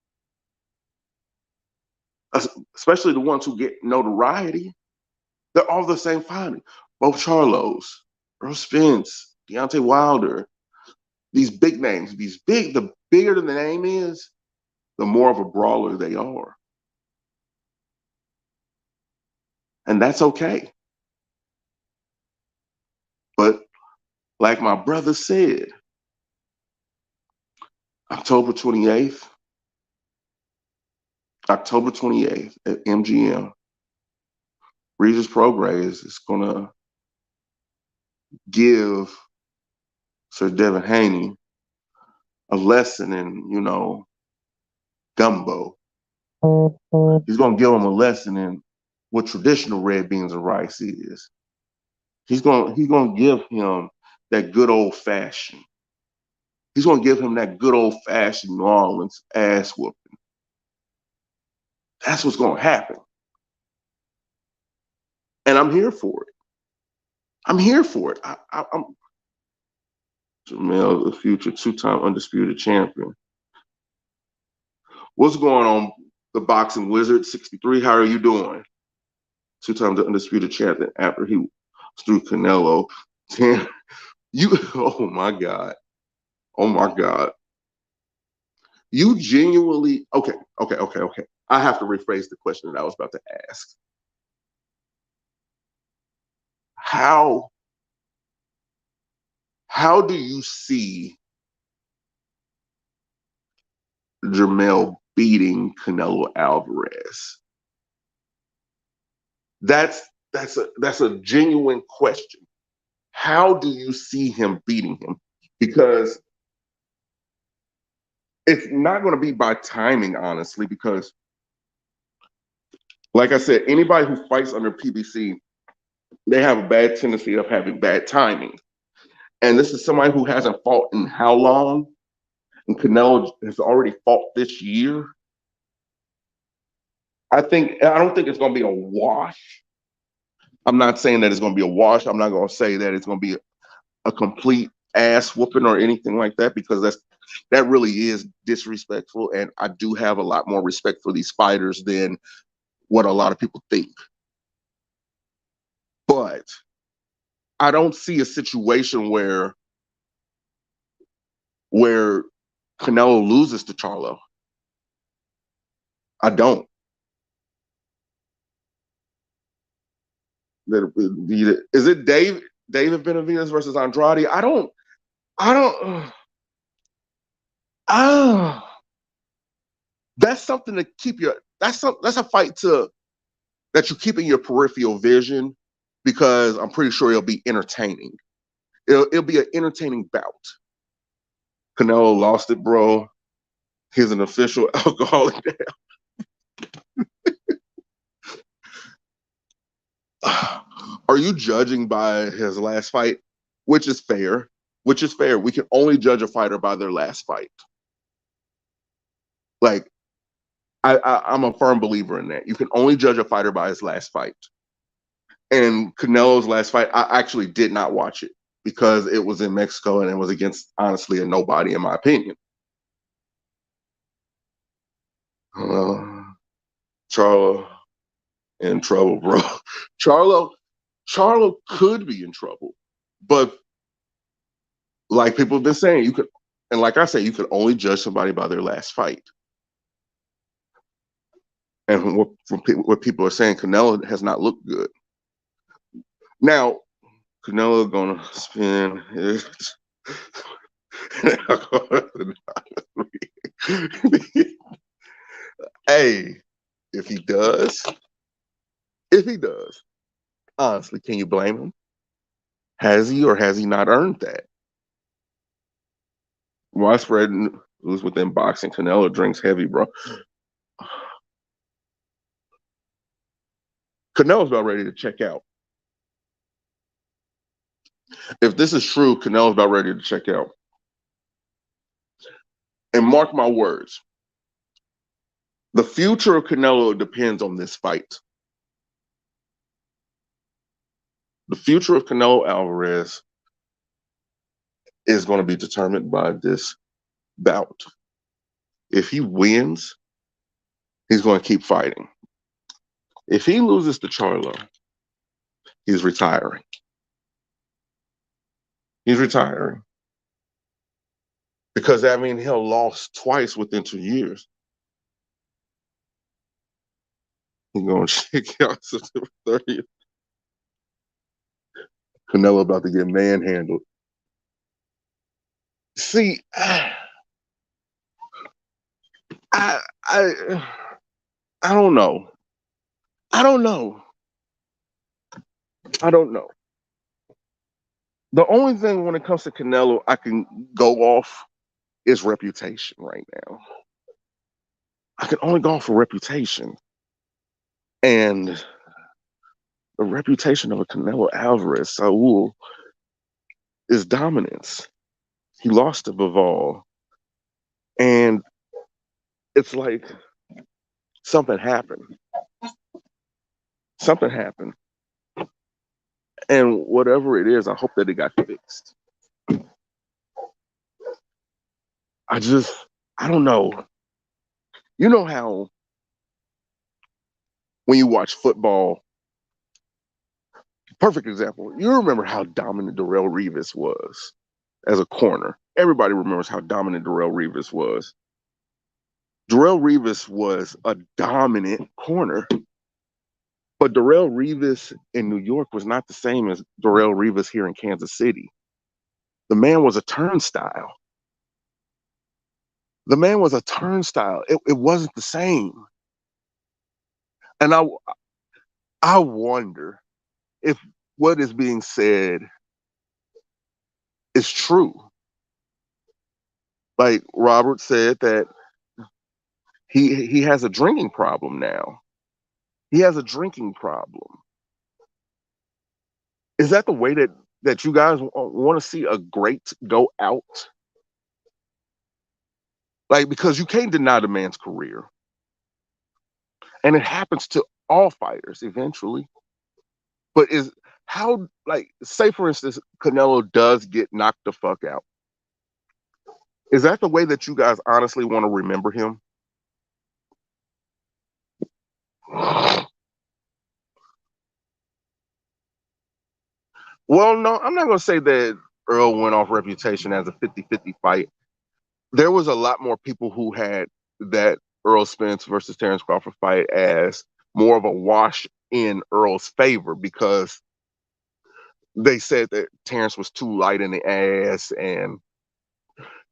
especially the ones who get notoriety. They're all the same fighter. Both Charlos, Errol Spence, Deontay Wilder, these big names, the bigger the name is, the more of a brawler they are. And that's okay. But like my brother said, October 28th at MGM, Regis Prograis is going to give Sir Devin Haney a lesson in, gumbo. He's going to give him a lesson in what traditional red beans and rice is. He's going to give him that good old fashioned. He's going to give him that good old fashioned New Orleans ass whooping. That's what's going to happen. And I'm here for it. I'm Jermell, the future two-time undisputed champion. What's going on, the Boxing Wizard 63? How are you doing? Two-time the undisputed champion after he was through Canelo. Oh my God. You genuinely, okay. I have to rephrase the question that I was about to ask. How do you see Jermell beating Canelo Alvarez? That's a genuine question. How do you see him beating him? Because it's not going to be by timing, honestly, because like I said, anybody who fights under PBC, they have a bad tendency of having bad timing. And this is somebody who hasn't fought in how long? And Canelo has already fought this year. I don't think it's going to be a wash. I'm not saying that it's going to be a wash. I'm not going to say that it's going to be a complete ass whooping or anything like that, because that really is disrespectful. And I do have a lot more respect for these fighters than what a lot of people think. But I don't see a situation where Canelo loses to Charlo. I don't. Is it David Benavidez versus Andrade? I don't. That's something to keep your. That's a fight that you keep in your peripheral vision, because I'm pretty sure it'll be entertaining. It'll be an entertaining bout. Canelo lost it, bro. He's an official alcoholic now. Are you judging by his last fight? Which is fair. We can only judge a fighter by their last fight. Like, I'm a firm believer in that. You can only judge a fighter by his last fight. And Canelo's last fight, I actually did not watch it because it was in Mexico and it was against, honestly, a nobody, in my opinion. Charlo in trouble, bro. Charlo could be in trouble, but like people have been saying, and like I say, you could only judge somebody by their last fight. And what people are saying, Canelo has not looked good. Now, Canelo gonna spin his. Hey, if he does, honestly, can you blame him? Has he or has he not earned that? Widespread news within boxing: Canelo drinks heavy, bro. Canelo's about ready to check out. If this is true, Canelo's about ready to check out. And mark my words, the future of Canelo depends on this fight. The future of Canelo Alvarez is going to be determined by this bout. If he wins, he's going to keep fighting. If he loses to Charlo, he's retiring. He's retiring. Because that means he'll lost twice within 2 years. He's going to check out September 30th. Canelo about to get manhandled. See, I don't know. I don't know. The only thing when it comes to Canelo I can go off is reputation right now. I can only go off for reputation. And the reputation of a Canelo Alvarez, Saul, is dominance. He lost to Bivol. And it's like something happened. Something happened. And whatever it is, I hope that it got fixed. I don't know. You know how when you watch football, perfect example, you remember how dominant Darrelle Revis was as a corner. Everybody remembers how dominant Darrelle Revis was. Darrelle Revis was a dominant corner. But Darrelle Revis in New York was not the same as Darrelle Revis here in Kansas City. The man was a turnstile. It wasn't the same. And I wonder if what is being said is true. Like Robert said that he has a drinking problem now. He has a drinking problem. Is that the way that you guys want to see a great go out? Like, because you can't deny the man's career. And it happens to all fighters eventually. But say for instance, Canelo does get knocked the fuck out. Is that the way that you guys honestly want to remember him? Well, no, I'm not going to say that Earl went off reputation as a 50-50 fight. There was a lot more people who had that Earl Spence versus Terrence Crawford fight as more of a wash in Earl's favor because they said that Terrence was too light in the ass and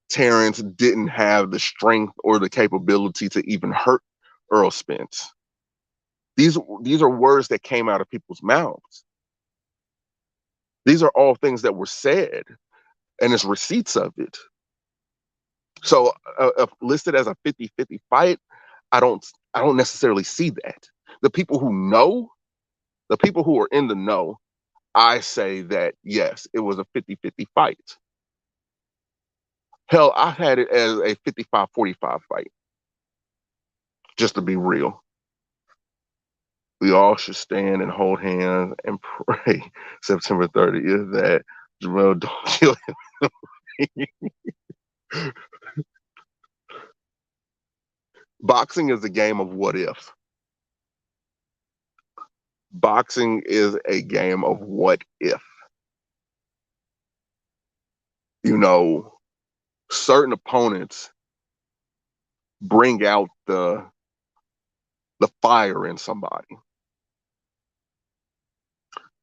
Terrence didn't have the strength or the capability to even hurt Earl Spence. These are words that came out of people's mouths. These are all things that were said, and there's receipts of it. So listed as a 50-50 fight, I don't necessarily see that. The people who are in the know, I say that yes, it was a 50-50 fight. Hell, I've had it as a 55-45 fight. Just to be real. We all should stand and hold hands and pray September 30th that Jermell don't kill him. Boxing is a game of what if. Boxing is a game of what if. You know, certain opponents bring out the fire in somebody.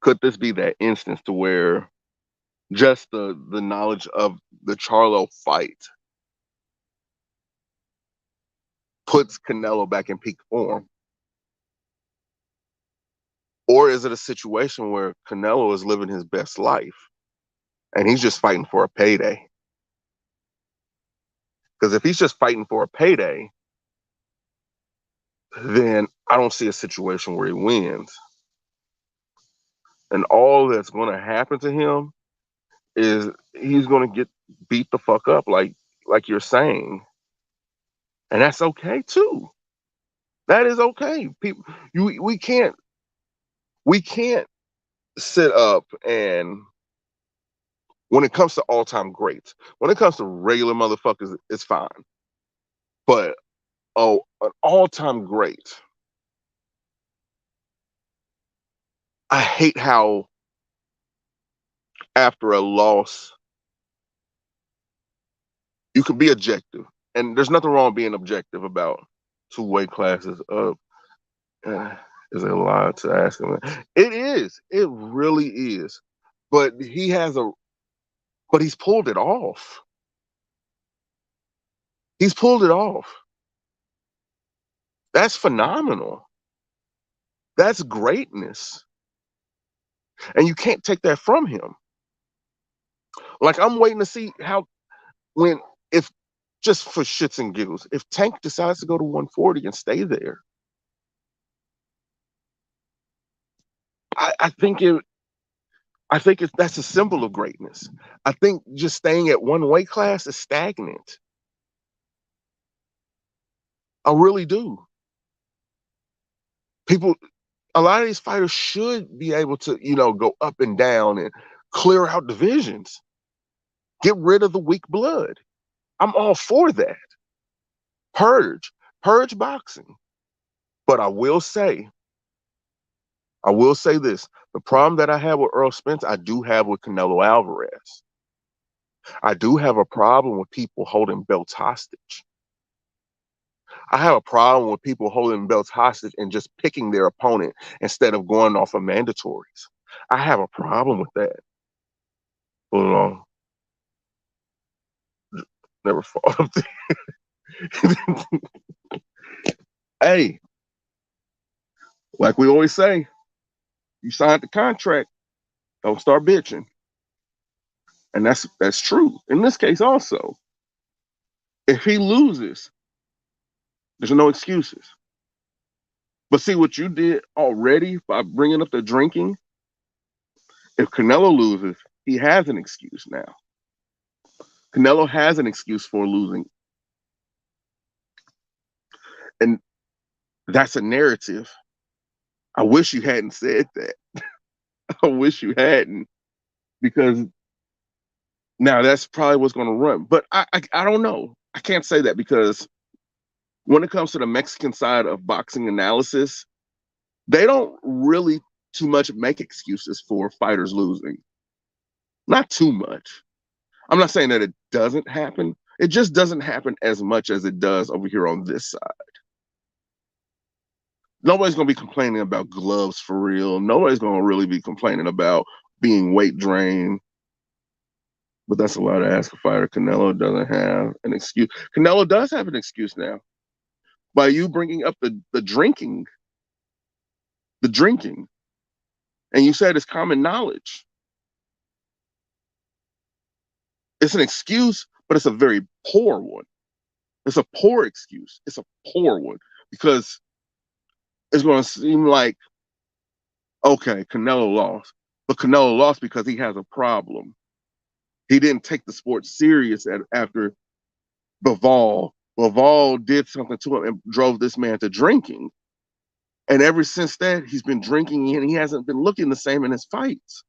Could this be that instance to where just the knowledge of the Charlo fight puts Canelo back in peak form? Or is it a situation where Canelo is living his best life and he's just fighting for a payday? Because if he's just fighting for a payday, then I don't see a situation where he wins. And all that's going to happen to him is he's going to get beat the fuck up, like you're saying. And that's okay too. That is okay. People, we can't sit up and when it comes to all-time greats, when it comes to regular motherfuckers, it's fine. But an all-time great, I hate how after a loss, you can be objective. And there's nothing wrong being objective about two weight classes up. Is it a lot to ask him? It is. It really is. But he's pulled it off. He's pulled it off. That's phenomenal. That's greatness. And you can't take that from him. Like, I'm waiting to see if just for shits and giggles, if Tank decides to go to 140 and stay there, I think that's a symbol of greatness. I think just staying at one weight class is stagnant. I really do. A lot of these fighters should be able to, go up and down and clear out divisions. Get rid of the weak blood. I'm all for that. Purge boxing. But I will say this. The problem that I have with Earl Spence, I do have with Canelo Alvarez. I do have a problem with people holding belts hostage. I have a problem with people holding belts hostage and just picking their opponent instead of going off of mandatories. I have a problem with that. Hold on. Never fought up there. Hey, like we always say, you signed the contract, don't start bitching. And that's true. In this case also, if he loses, there's no excuses. But see what you did already by bringing up the drinking? If Canelo loses, he has an excuse now. Canelo has an excuse for losing. And That's a narrative. I wish you hadn't said that. I wish you hadn't, because now that's probably what's going to run. But I don't know. I can't say that, because when it comes to the Mexican side of boxing analysis, they don't really too much make excuses for fighters losing. Not too much. I'm not saying that it doesn't happen. It just doesn't happen as much as it does over here on this side. Nobody's going to be complaining about gloves for real. Nobody's going to really be complaining about being weight drained. But that's a lot to ask a fighter. Canelo doesn't have an excuse. Canelo does have an excuse now. By you bringing up the drinking, and you said it's common knowledge. It's an excuse, but it's a very poor one. It's a poor excuse. It's a poor one, because it's going to seem like, okay, Canelo lost, but Canelo lost because he has a problem. He didn't take the sport serious after Bivol. Bivol did something to him and drove this man to drinking. And ever since that, he's been drinking, and he hasn't been looking the same in his fights.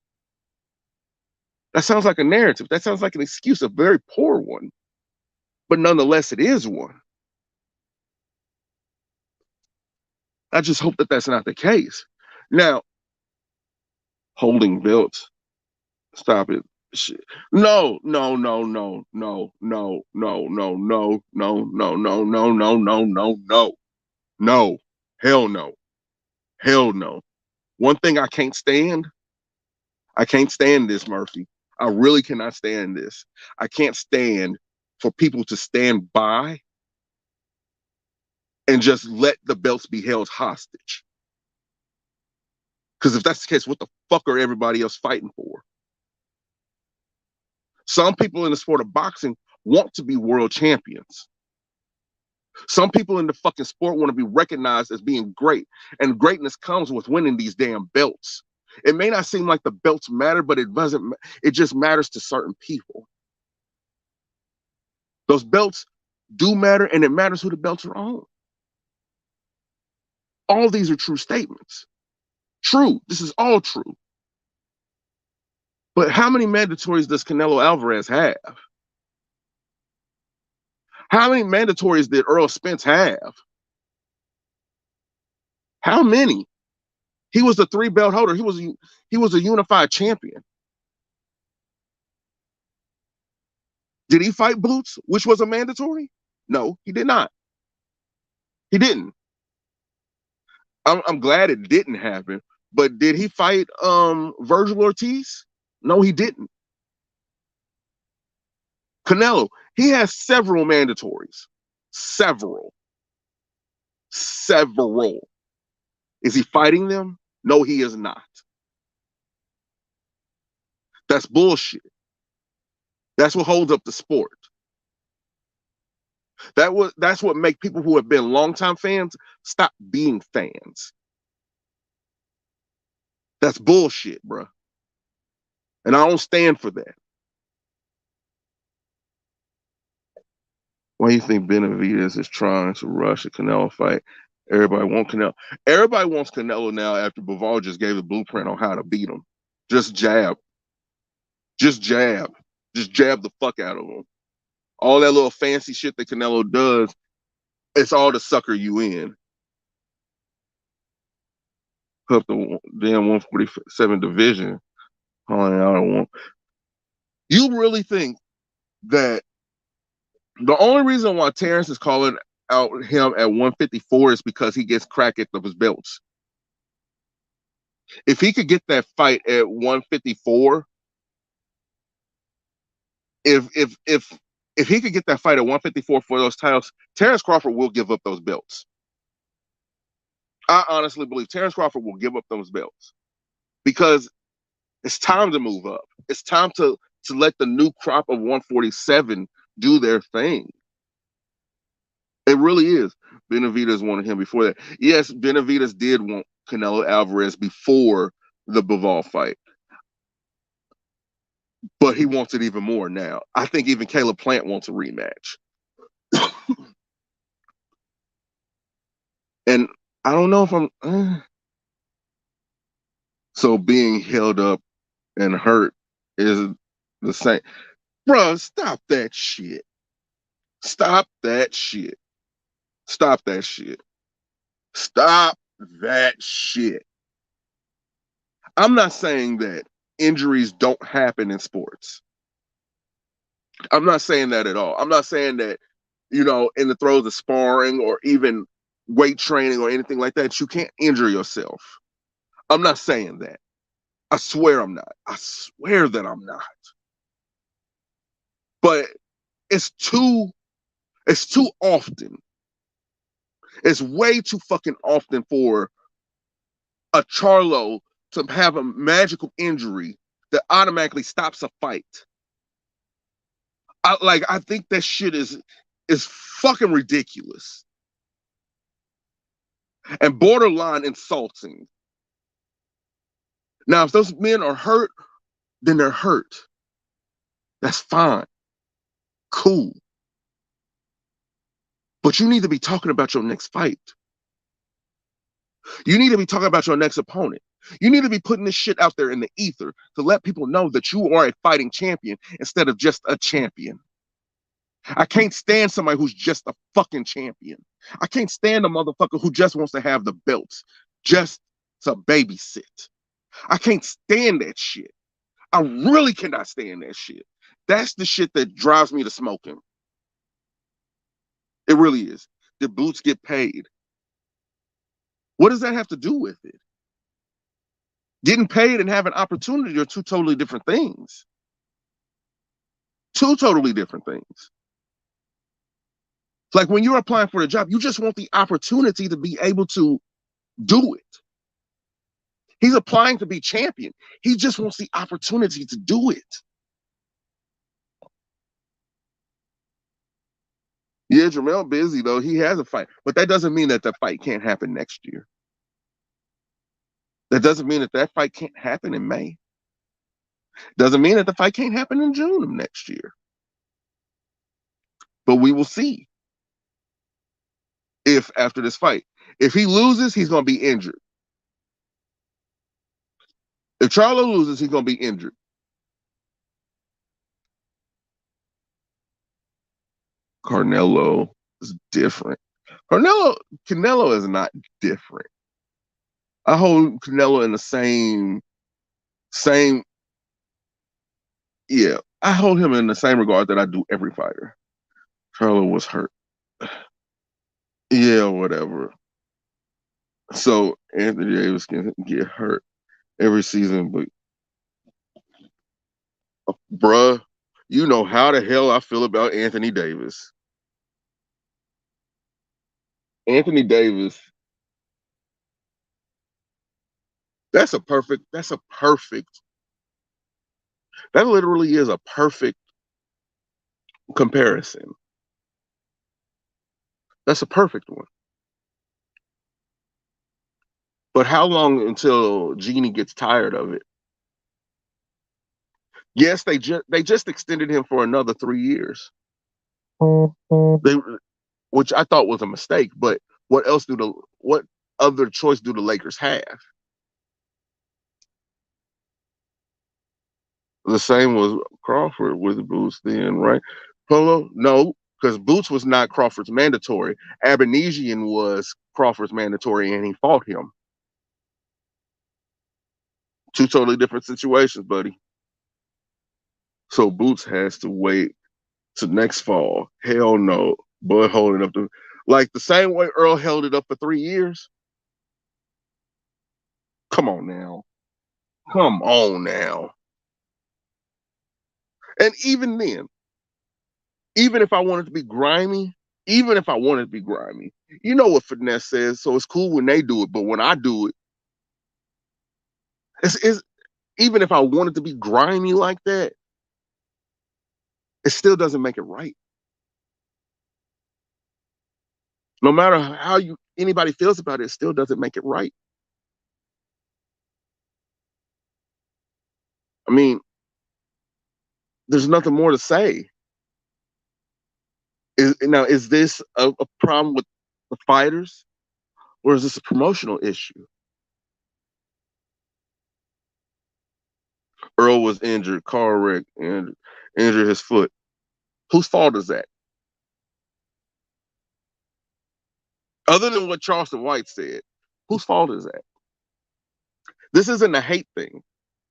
That sounds like a narrative. That sounds like an excuse, a very poor one. But nonetheless, it is one. I just hope that that's not the case. Now, holding belts, stop it. No, no, no, no, no, no, no, no, no, no, no, no, no, no, no, no, no, no, hell no, hell no. One thing I can't stand this, Murphy. I really cannot stand this. I can't stand for people to stand by and just let the belts be held hostage. Because if that's the case, what the fuck are everybody else fighting for? Some people in the sport of boxing want to be world champions. Some people in the fucking sport want to be recognized as being great. And greatness comes with winning these damn belts. It may not seem like the belts matter, but it doesn't. It just matters to certain people. Those belts do matter, and it matters who the belts are on. All these are true statements. True. This is all true. But how many mandatories does Canelo Alvarez have? How many mandatories did Errol Spence have? How many? He was a 3-belt holder. He was a unified champion. Did he fight Boots, which was a mandatory? No, he did not. He didn't. I'm glad it didn't happen. But did he fight Virgil Ortiz? No, he didn't. Canelo, he has several mandatories. Several. Is he fighting them? No, he is not. That's bullshit. That's what holds up the sport. That's what make people who have been longtime fans stop being fans. That's bullshit, bro. And I don't stand for that. Why do you think Benavidez is trying to rush a Canelo fight? Everybody wants Canelo. Everybody wants Canelo now after Bivol just gave the blueprint on how to beat him. Just jab. Just jab. Just jab the fuck out of him. All that little fancy shit that Canelo does, it's all to sucker you in. Up the damn 147 division. I don't want. You really think that the only reason why Terrence is calling out him at 154 is because he gets crack at his belts? If he could get that fight at 154, if he could get that fight at 154 for those titles, Terrence Crawford will give up those belts. I honestly believe Terrence Crawford will give up those belts because it's time to move up. It's time to let the new crop of 147 do their thing. It really is. Benavidez wanted him before that. Yes, Benavidez did want Canelo Alvarez before the Bivol fight. But he wants it even more now. I think even Caleb Plant wants a rematch. And I don't know if I'm. So being held up and hurt is the same. Bruh, stop that shit. Stop that shit. Stop that shit. Stop that shit. I'm not saying that injuries don't happen in sports. I'm not saying that at all. I'm not saying that, in the throes of sparring or even weight training or anything like that, you can't injure yourself. I'm not saying that. I swear I'm not. I swear that I'm not. But it's too often. It's way too fucking often for a Charlo to have a magical injury that automatically stops a fight. I think that shit is fucking ridiculous and borderline insulting. Now, if those men are hurt, then they're hurt. That's fine. Cool. But you need to be talking about your next fight. You need to be talking about your next opponent. You need to be putting this shit out there in the ether to let people know that you are a fighting champion instead of just a champion. I can't stand somebody who's just a fucking champion. I can't stand a motherfucker who just wants to have the belts, just to babysit. I can't stand that shit. I really cannot stand that shit. That's the shit that drives me to smoking. It really is. Did Boots get paid? What does that have to do with it? Getting paid and having opportunity are two totally different things. Two totally different things. Like when you're applying for a job, you just want the opportunity to be able to do it. He's applying to be champion. He just wants the opportunity to do it. Yeah, Jermell busy though. He has a fight, but that doesn't mean that the fight can't happen next year. That doesn't mean that that fight can't happen in May. Doesn't mean that the fight can't happen in June of next year. But we will see if after this fight, if he loses, he's going to be injured. If Charlo loses, he's going to be injured. Canelo is different. Canelo is not different. I hold Canelo in the same. Yeah, I hold him in the same regard that I do every fighter. Charlo was hurt. Yeah, whatever. So Anthony Davis can get hurt every season, but bruh, you know how the hell I feel about Anthony Davis. Anthony Davis, that's a perfect, that literally is a perfect comparison. That's a perfect one. But how long until Genie gets tired of it? Yes, they just extended him for another 3 years. They, which I thought was a mistake, but what other choice do the Lakers have? The same was Crawford with Boots then, right? Polo? No, because Boots was not Crawford's mandatory. Abanesian was Crawford's mandatory, and he fought him. Two totally different situations, buddy. So Boots has to wait to next fall. Hell no. Bud holding up like the same way Earl held it up for 3 years. Come on now. Come on now. And even then, even if I wanted to be grimy, you know what finesse says. So it's cool when they do it, but when I do it, it's even if I wanted to be grimy like that, it still doesn't make it right. No matter how anybody feels about it, it still doesn't make it right. I mean, there's nothing more to say. Is this a problem with the fighters Or is this a promotional issue? Earl was injured, car wreck, and injured his foot. Whose fault is that? Other than what Charleston White said, whose fault is that? This isn't a hate thing.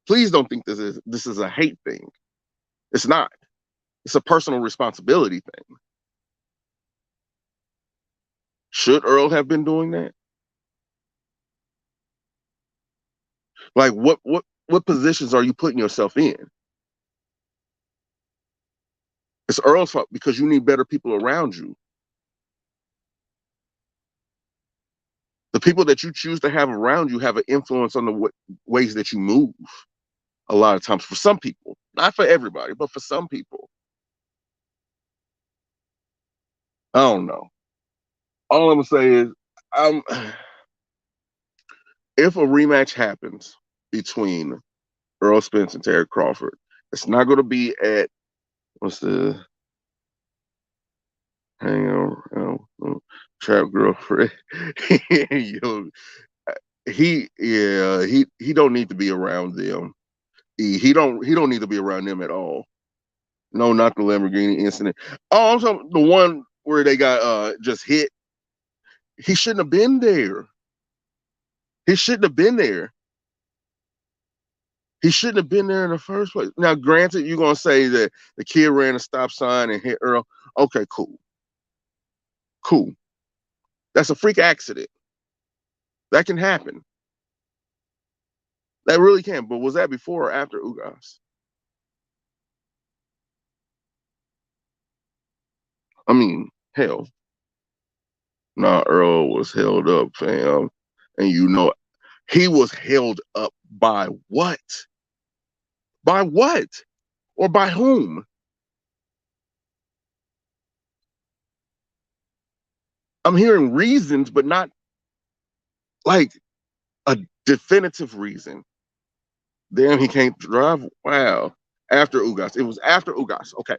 Please don't think this is a hate thing. It's not. It's a personal responsibility thing. Should Earl have been doing that? Like what positions are you putting yourself in? It's Earl's fault because you need better people around you. The people that you choose to have around you have an influence on the ways that you move. A lot of times, for some people, not for everybody, but for some people. I don't know. All I'm gonna say is, um, if a rematch happens between Earl Spence and Terry Crawford, it's not going to be at what's the hang on, trap girlfriend. Yo, he don't need to be around them. He don't need to be around them at all. No, not the Lamborghini incident. Oh, I'm talking the one where they got just hit. He shouldn't have been there. He shouldn't have been there. He shouldn't have been there in the first place. Now, granted, you're gonna say that the kid ran a stop sign and hit Earl. Okay, cool. Cool. That's a freak accident. That can happen. That really can. But was that before or after Ugas? I mean, hell. Nah, Earl was held up, fam. And you know, he was held up by what? By what? Or by whom? I'm hearing reasons, but not like a definitive reason. Damn, he can't drive. Wow. After Ugas. It was after Ugas. Okay.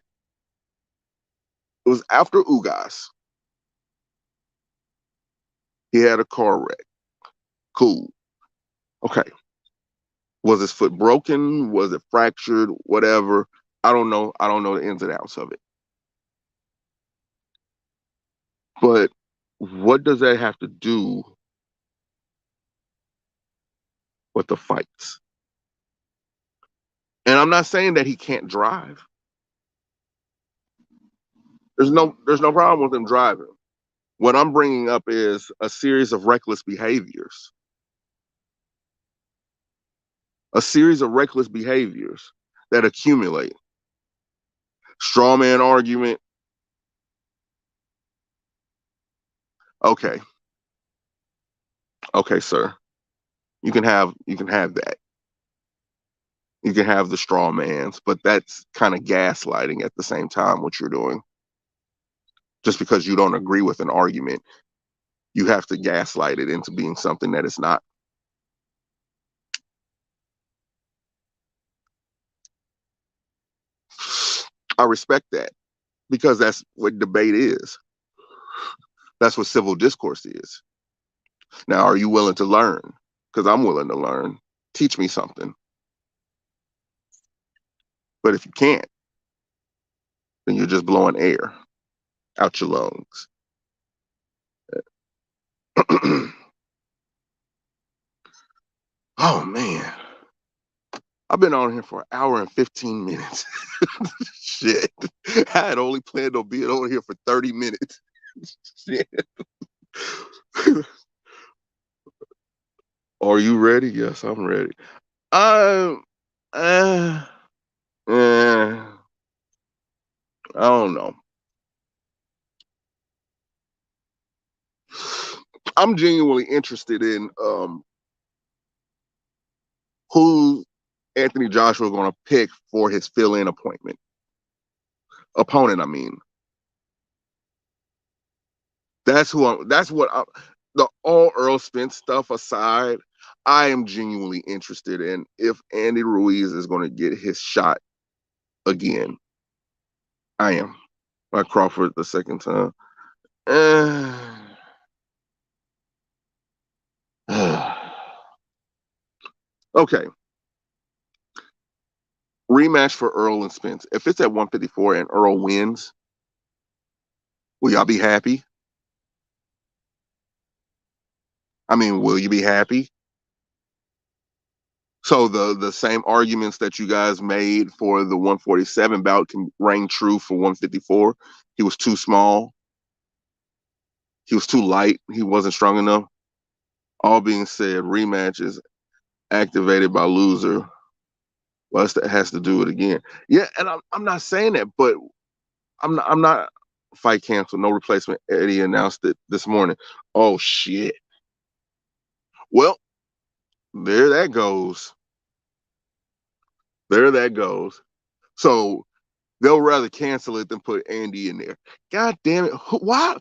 It was after Ugas. He had a car wreck. Cool. Okay. Was his foot broken? Was it fractured? Whatever. I don't know. I don't know the ins and outs of it. But what does that have to do with the fights? And I'm not saying that he can't drive. There's no problem with him driving. What I'm bringing up is a series of reckless behaviors. A series of reckless behaviors that accumulate. Straw man argument. Okay. Okay, sir. You can have that. You can have the straw mans, but that's kind of gaslighting at the same time what you're doing. Just because you don't agree with an argument, you have to gaslight it into being something that it's not. I respect that because that's what debate is. That's what civil discourse is. Now, are you willing to learn? Because I'm willing to learn. Teach me something. But if you can't, then you're just blowing air out your lungs. Oh man, I've been on here for an hour and 15 minutes. Shit, I had only planned on being on here for 30 minutes. Shit. Are you ready? Yes, I'm ready. Um, uh, I don't know. I'm genuinely interested in who Anthony Joshua is going to pick for his fill-in opponent. I mean, that's what the all Earl Spence stuff aside. I am genuinely interested in if Andy Ruiz is going to get his shot again. I am. Like Crawford the second time. Uh, Okay, rematch for Earl and Spence. If it's at 154 and Earl wins, will y'all be happy? I mean, will you be happy? So the same arguments that you guys made for the 147 bout can ring true for 154. He was too small. He was too light. He wasn't strong enough. All being said, rematch is activated by loser. Plus, that has to do it again. Yeah, and I'm not saying that, but I'm not fight canceled. No replacement. Eddie announced it this morning. Oh shit. Well, there that goes. There that goes. So they'll rather cancel it than put Andy in there. God damn it. Why?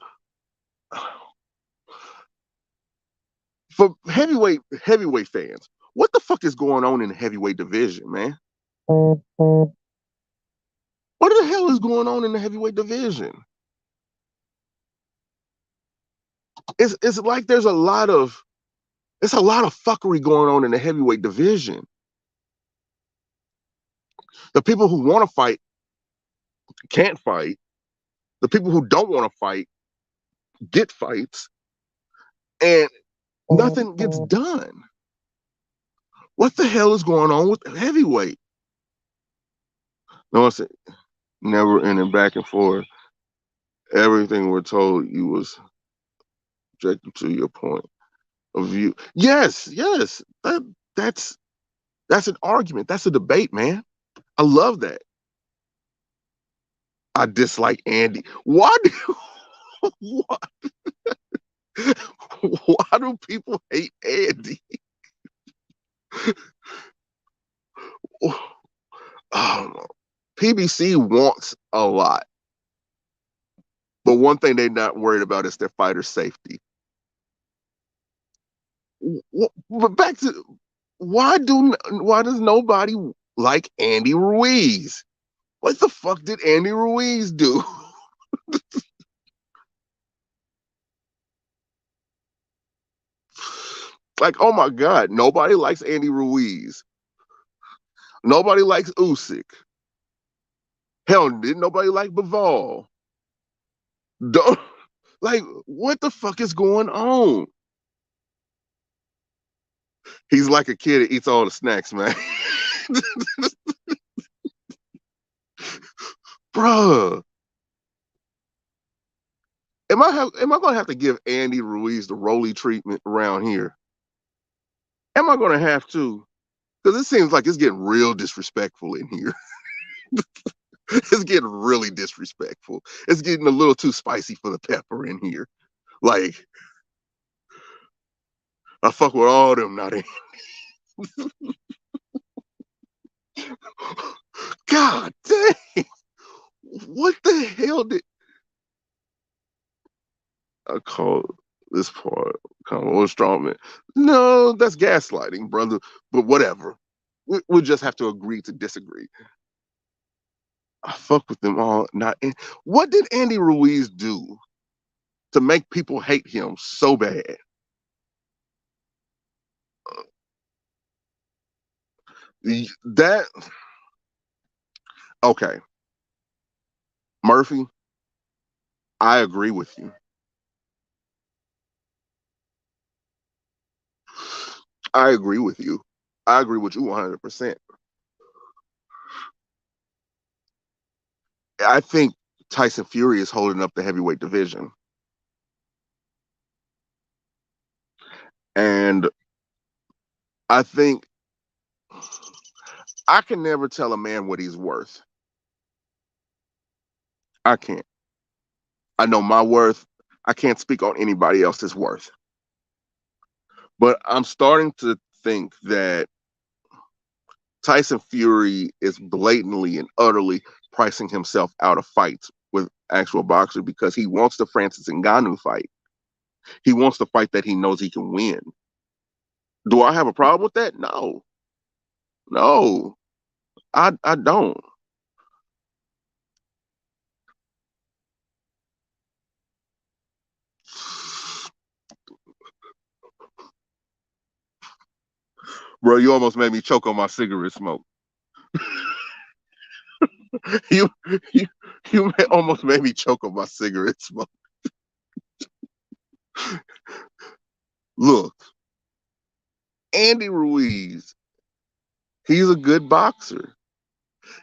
For heavyweight fans, what the fuck is going on in the heavyweight division, man? What the hell is going on in the heavyweight division? It's like there's a lot of fuckery going on in the heavyweight division. The people who want to fight can't fight. The people who don't want to fight get fights, and nothing gets done. What the hell is going on with heavyweight? No, it's never ending back and forth. Everything we're told you was objective to your point of view. Yes, yes. That's an argument. That's a debate, man. I love that. I dislike Andy. Why do why, why do people hate Andy? PBC wants a lot, but one thing they're not worried about is their fighter safety. But back to why does nobody like Andy Ruiz? What the fuck did Andy Ruiz do? Like, oh my god, nobody likes Andy Ruiz. Nobody likes Usyk. Hell, didn't nobody like Bivol? Don't, like, what the fuck is going on? He's like a kid that eats all the snacks, man. Bruh, am I gonna have to give Andy Ruiz the Rolly treatment around here? Am I gonna have to? Because it seems like it's getting real disrespectful in here. It's getting really disrespectful. It's getting a little too spicy for the pepper in here. Like, I fuck with all them, not in. God dang! What the hell did I call this part? Come on, Strawman. No, that's gaslighting, brother. But whatever. We'll just have to agree to disagree. I fuck with them all. Not in. What did Andy Ruiz do to make people hate him so bad? That okay, Murphy. I agree with you. I agree with you. I agree with you 100%. I think Tyson Fury is holding up the heavyweight division. And I think I can never tell a man what he's worth. I can't. I know my worth. I can't speak on anybody else's worth. But I'm starting to think that Tyson Fury is blatantly and utterly pricing himself out of fights with actual boxers because he wants the Francis Ngannou fight. He wants the fight that he knows he can win. Do I have a problem with that? No. No. I don't. Bro, you almost made me choke on my cigarette smoke. you, you, almost made me choke on my cigarette smoke. Look, Andy Ruiz, he's a good boxer.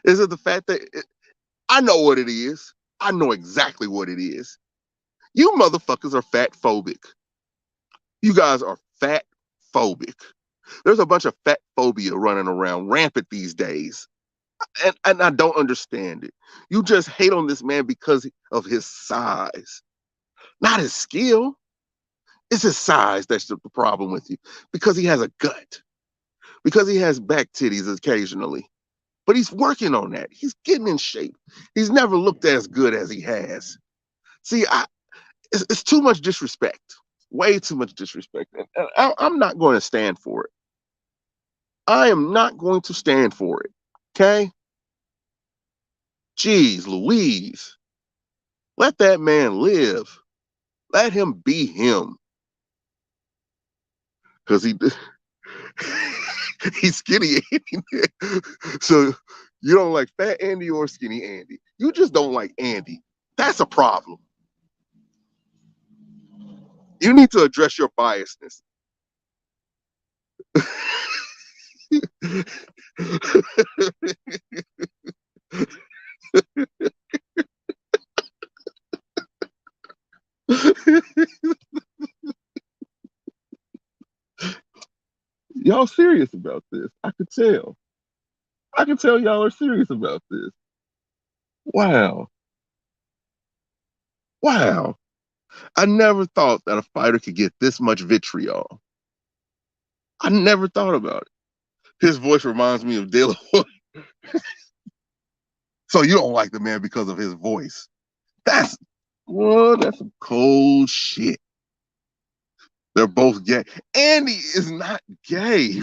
Is it the fact that I know what it is? I know exactly what it is. You motherfuckers are fat phobic. You guys are fat phobic. There's a bunch of fat phobia running around rampant these days. And I don't understand it. You just hate on this man because of his size, not his skill. It's his size that's the problem with you. Because he has a gut. Because he has back titties occasionally. But he's working on that. He's getting in shape. He's never looked as good as he has. See, it's too much disrespect. Way too much disrespect. And I'm not going to stand for it. I am not going to stand for it. Okay? Jeez Louise. Let that man live. Let him be him. Because he's skinny Andy. So you don't like fat Andy or skinny Andy. You just don't like Andy. That's a problem. You need to address your biasness. Y'all serious about this. I could tell. I can tell y'all are serious about this. Wow. Wow. I never thought that a fighter could get this much vitriol. I never thought about it. His voice reminds me of De La Hoya. So you don't like the man because of his voice. That's some cold shit. They're both gay. Andy is not gay.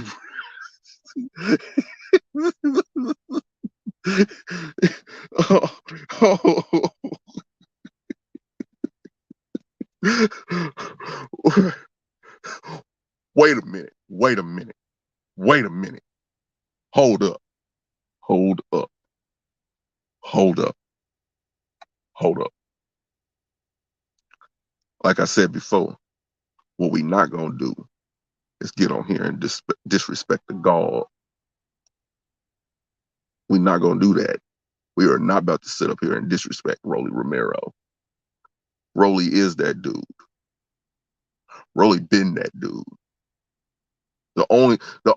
oh, oh. Wait a minute. Wait a minute. Wait a minute. Hold up. Hold up. Hold up. Hold up. Like I said before, what we not going to do is get on here and disrespect the God. We're not going to do that. We are not about to sit up here and disrespect Rolly Romero. Rolly is that dude. Rolly been that dude. The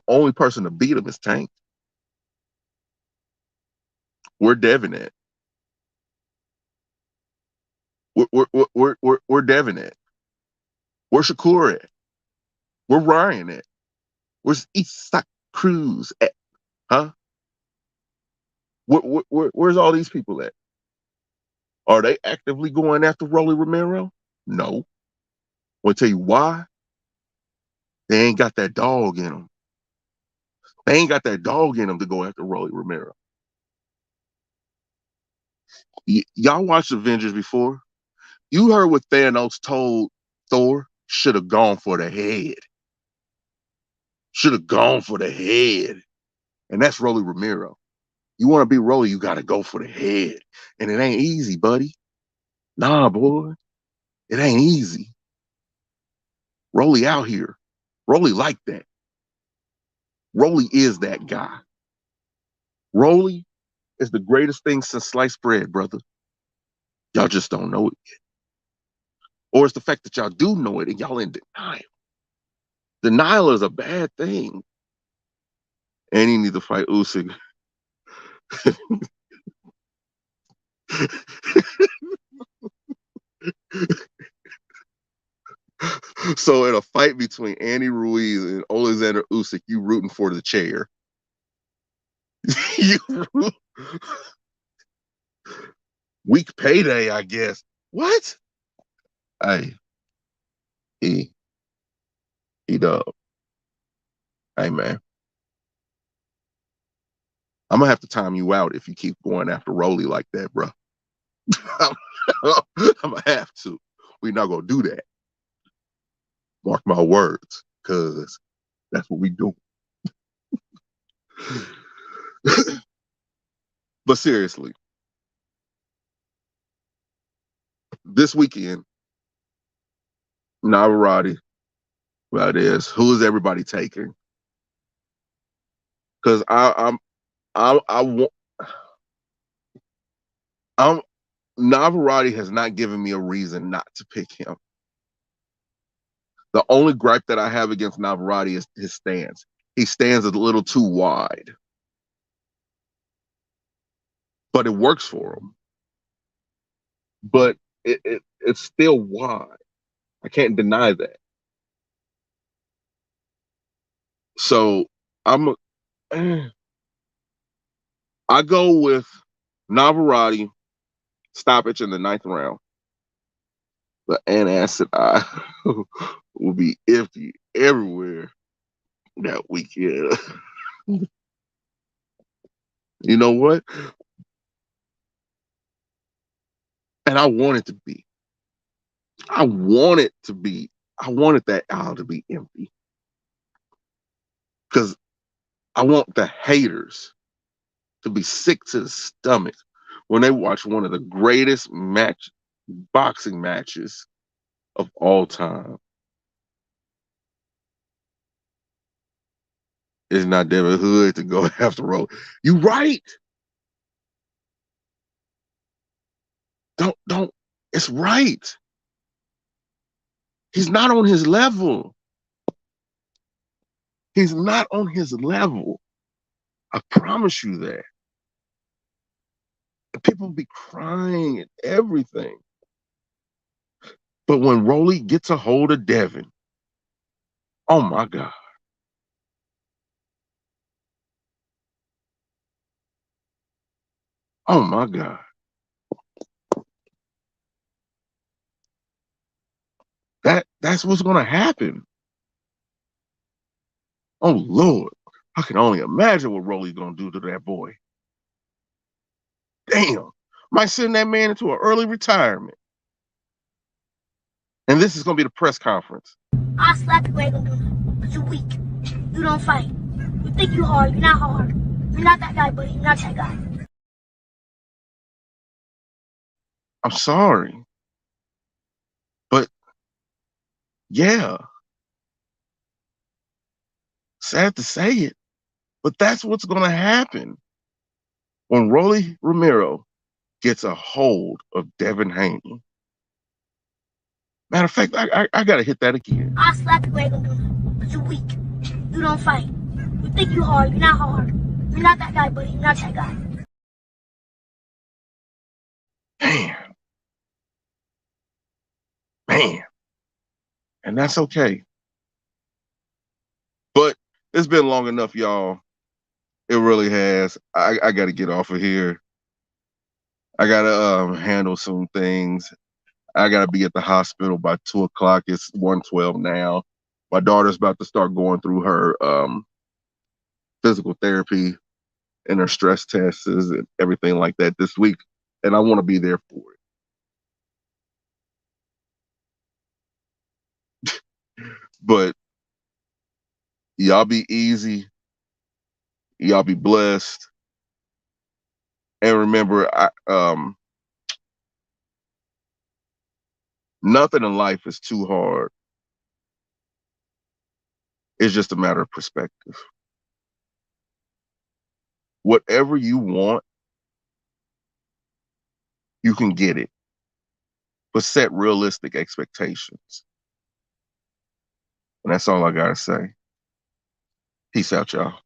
only person to beat him is Tank. Where Devin at? Where Devin at? Where Shakur at? Where Ryan at? Where's Isaac Cruz at? Huh? Where's all these people at? Are they actively going after Rolly Romero? No. Want to tell you why? They ain't got that dog in them. They ain't got that dog in them to go after Rolly Romero. Y'all watched Avengers before? You heard what Thanos told Thor? Should have gone for the head. Should have gone for the head. And that's Rolly Romero. You want to be Rolly, you got to go for the head. And it ain't easy, buddy. Nah, boy. It ain't easy. Rolly out here. Rolly like that. Rolly is that guy. Rolly is the greatest thing since sliced bread, brother. Y'all just don't know it yet. Or it's the fact that y'all do know it and y'all in denial. Denial is a bad thing. And you need to fight Usyk. So in a fight between Andy Ruiz and Alexander Usyk, you rooting for the chair. Weak payday, I guess. What? Hey, he dub. Hey, man. I'm gonna have to time you out if you keep going after Rolly like that, bro. I'm gonna have to. We're not gonna do that. Mark my words, cause that's what we do. But seriously, this weekend, Navarrete, Valdez, who is everybody taking? Because Navarrete has not given me a reason not to pick him. The only gripe that I have against Navarrete is his stance. He stands a little too wide, but it works for him. But it's still wide. I can't deny that. So I go with Navarrete stoppage in the 9th round. The antacid eye will be empty everywhere that weekend. You know what? And I want it to be. I wanted that aisle to be empty. Because I want the haters to be sick to the stomach when they watch one of the greatest boxing matches of all time. It's not Devin Hood to go after Rolly. You right. Don't. It's right. He's not on his level. He's not on his level. I promise you that. People be crying and everything. But when Rolly gets a hold of Devin, oh my God. Oh my God. That's what's gonna happen. Oh Lord. I can only imagine what Rolly's gonna do to that boy. Damn. Might send that man into an early retirement. And this is gonna be the press conference. I'll slap you, ain't gonna do it. But you weak. You don't fight. You think you hard, you're not hard. You're not that guy, buddy. You're not that guy. I'm sorry. But yeah. Sad to say it. But that's what's gonna happen when Rolly Romero gets a hold of Devin Haney. Matter of fact, I gotta hit that again. I'll slap you, ain't gonna do it. But you weak. You don't fight. You think you hard, you're not hard. You're not that guy, buddy. You're not that guy. Man. And that's okay. But it's been long enough, y'all. It really has. I gotta get off of here. I gotta handle some things. I gotta be at the hospital by 2 o'clock. It's 1:12 now. My daughter's about to start going through her physical therapy and her stress tests and everything like that this week. And I want to be there for it. But y'all be easy. Y'all be blessed. And remember, nothing in life is too hard. It's just a matter of perspective. Whatever you want, you can get it. But set realistic expectations. And that's all I gotta say. Peace out, y'all.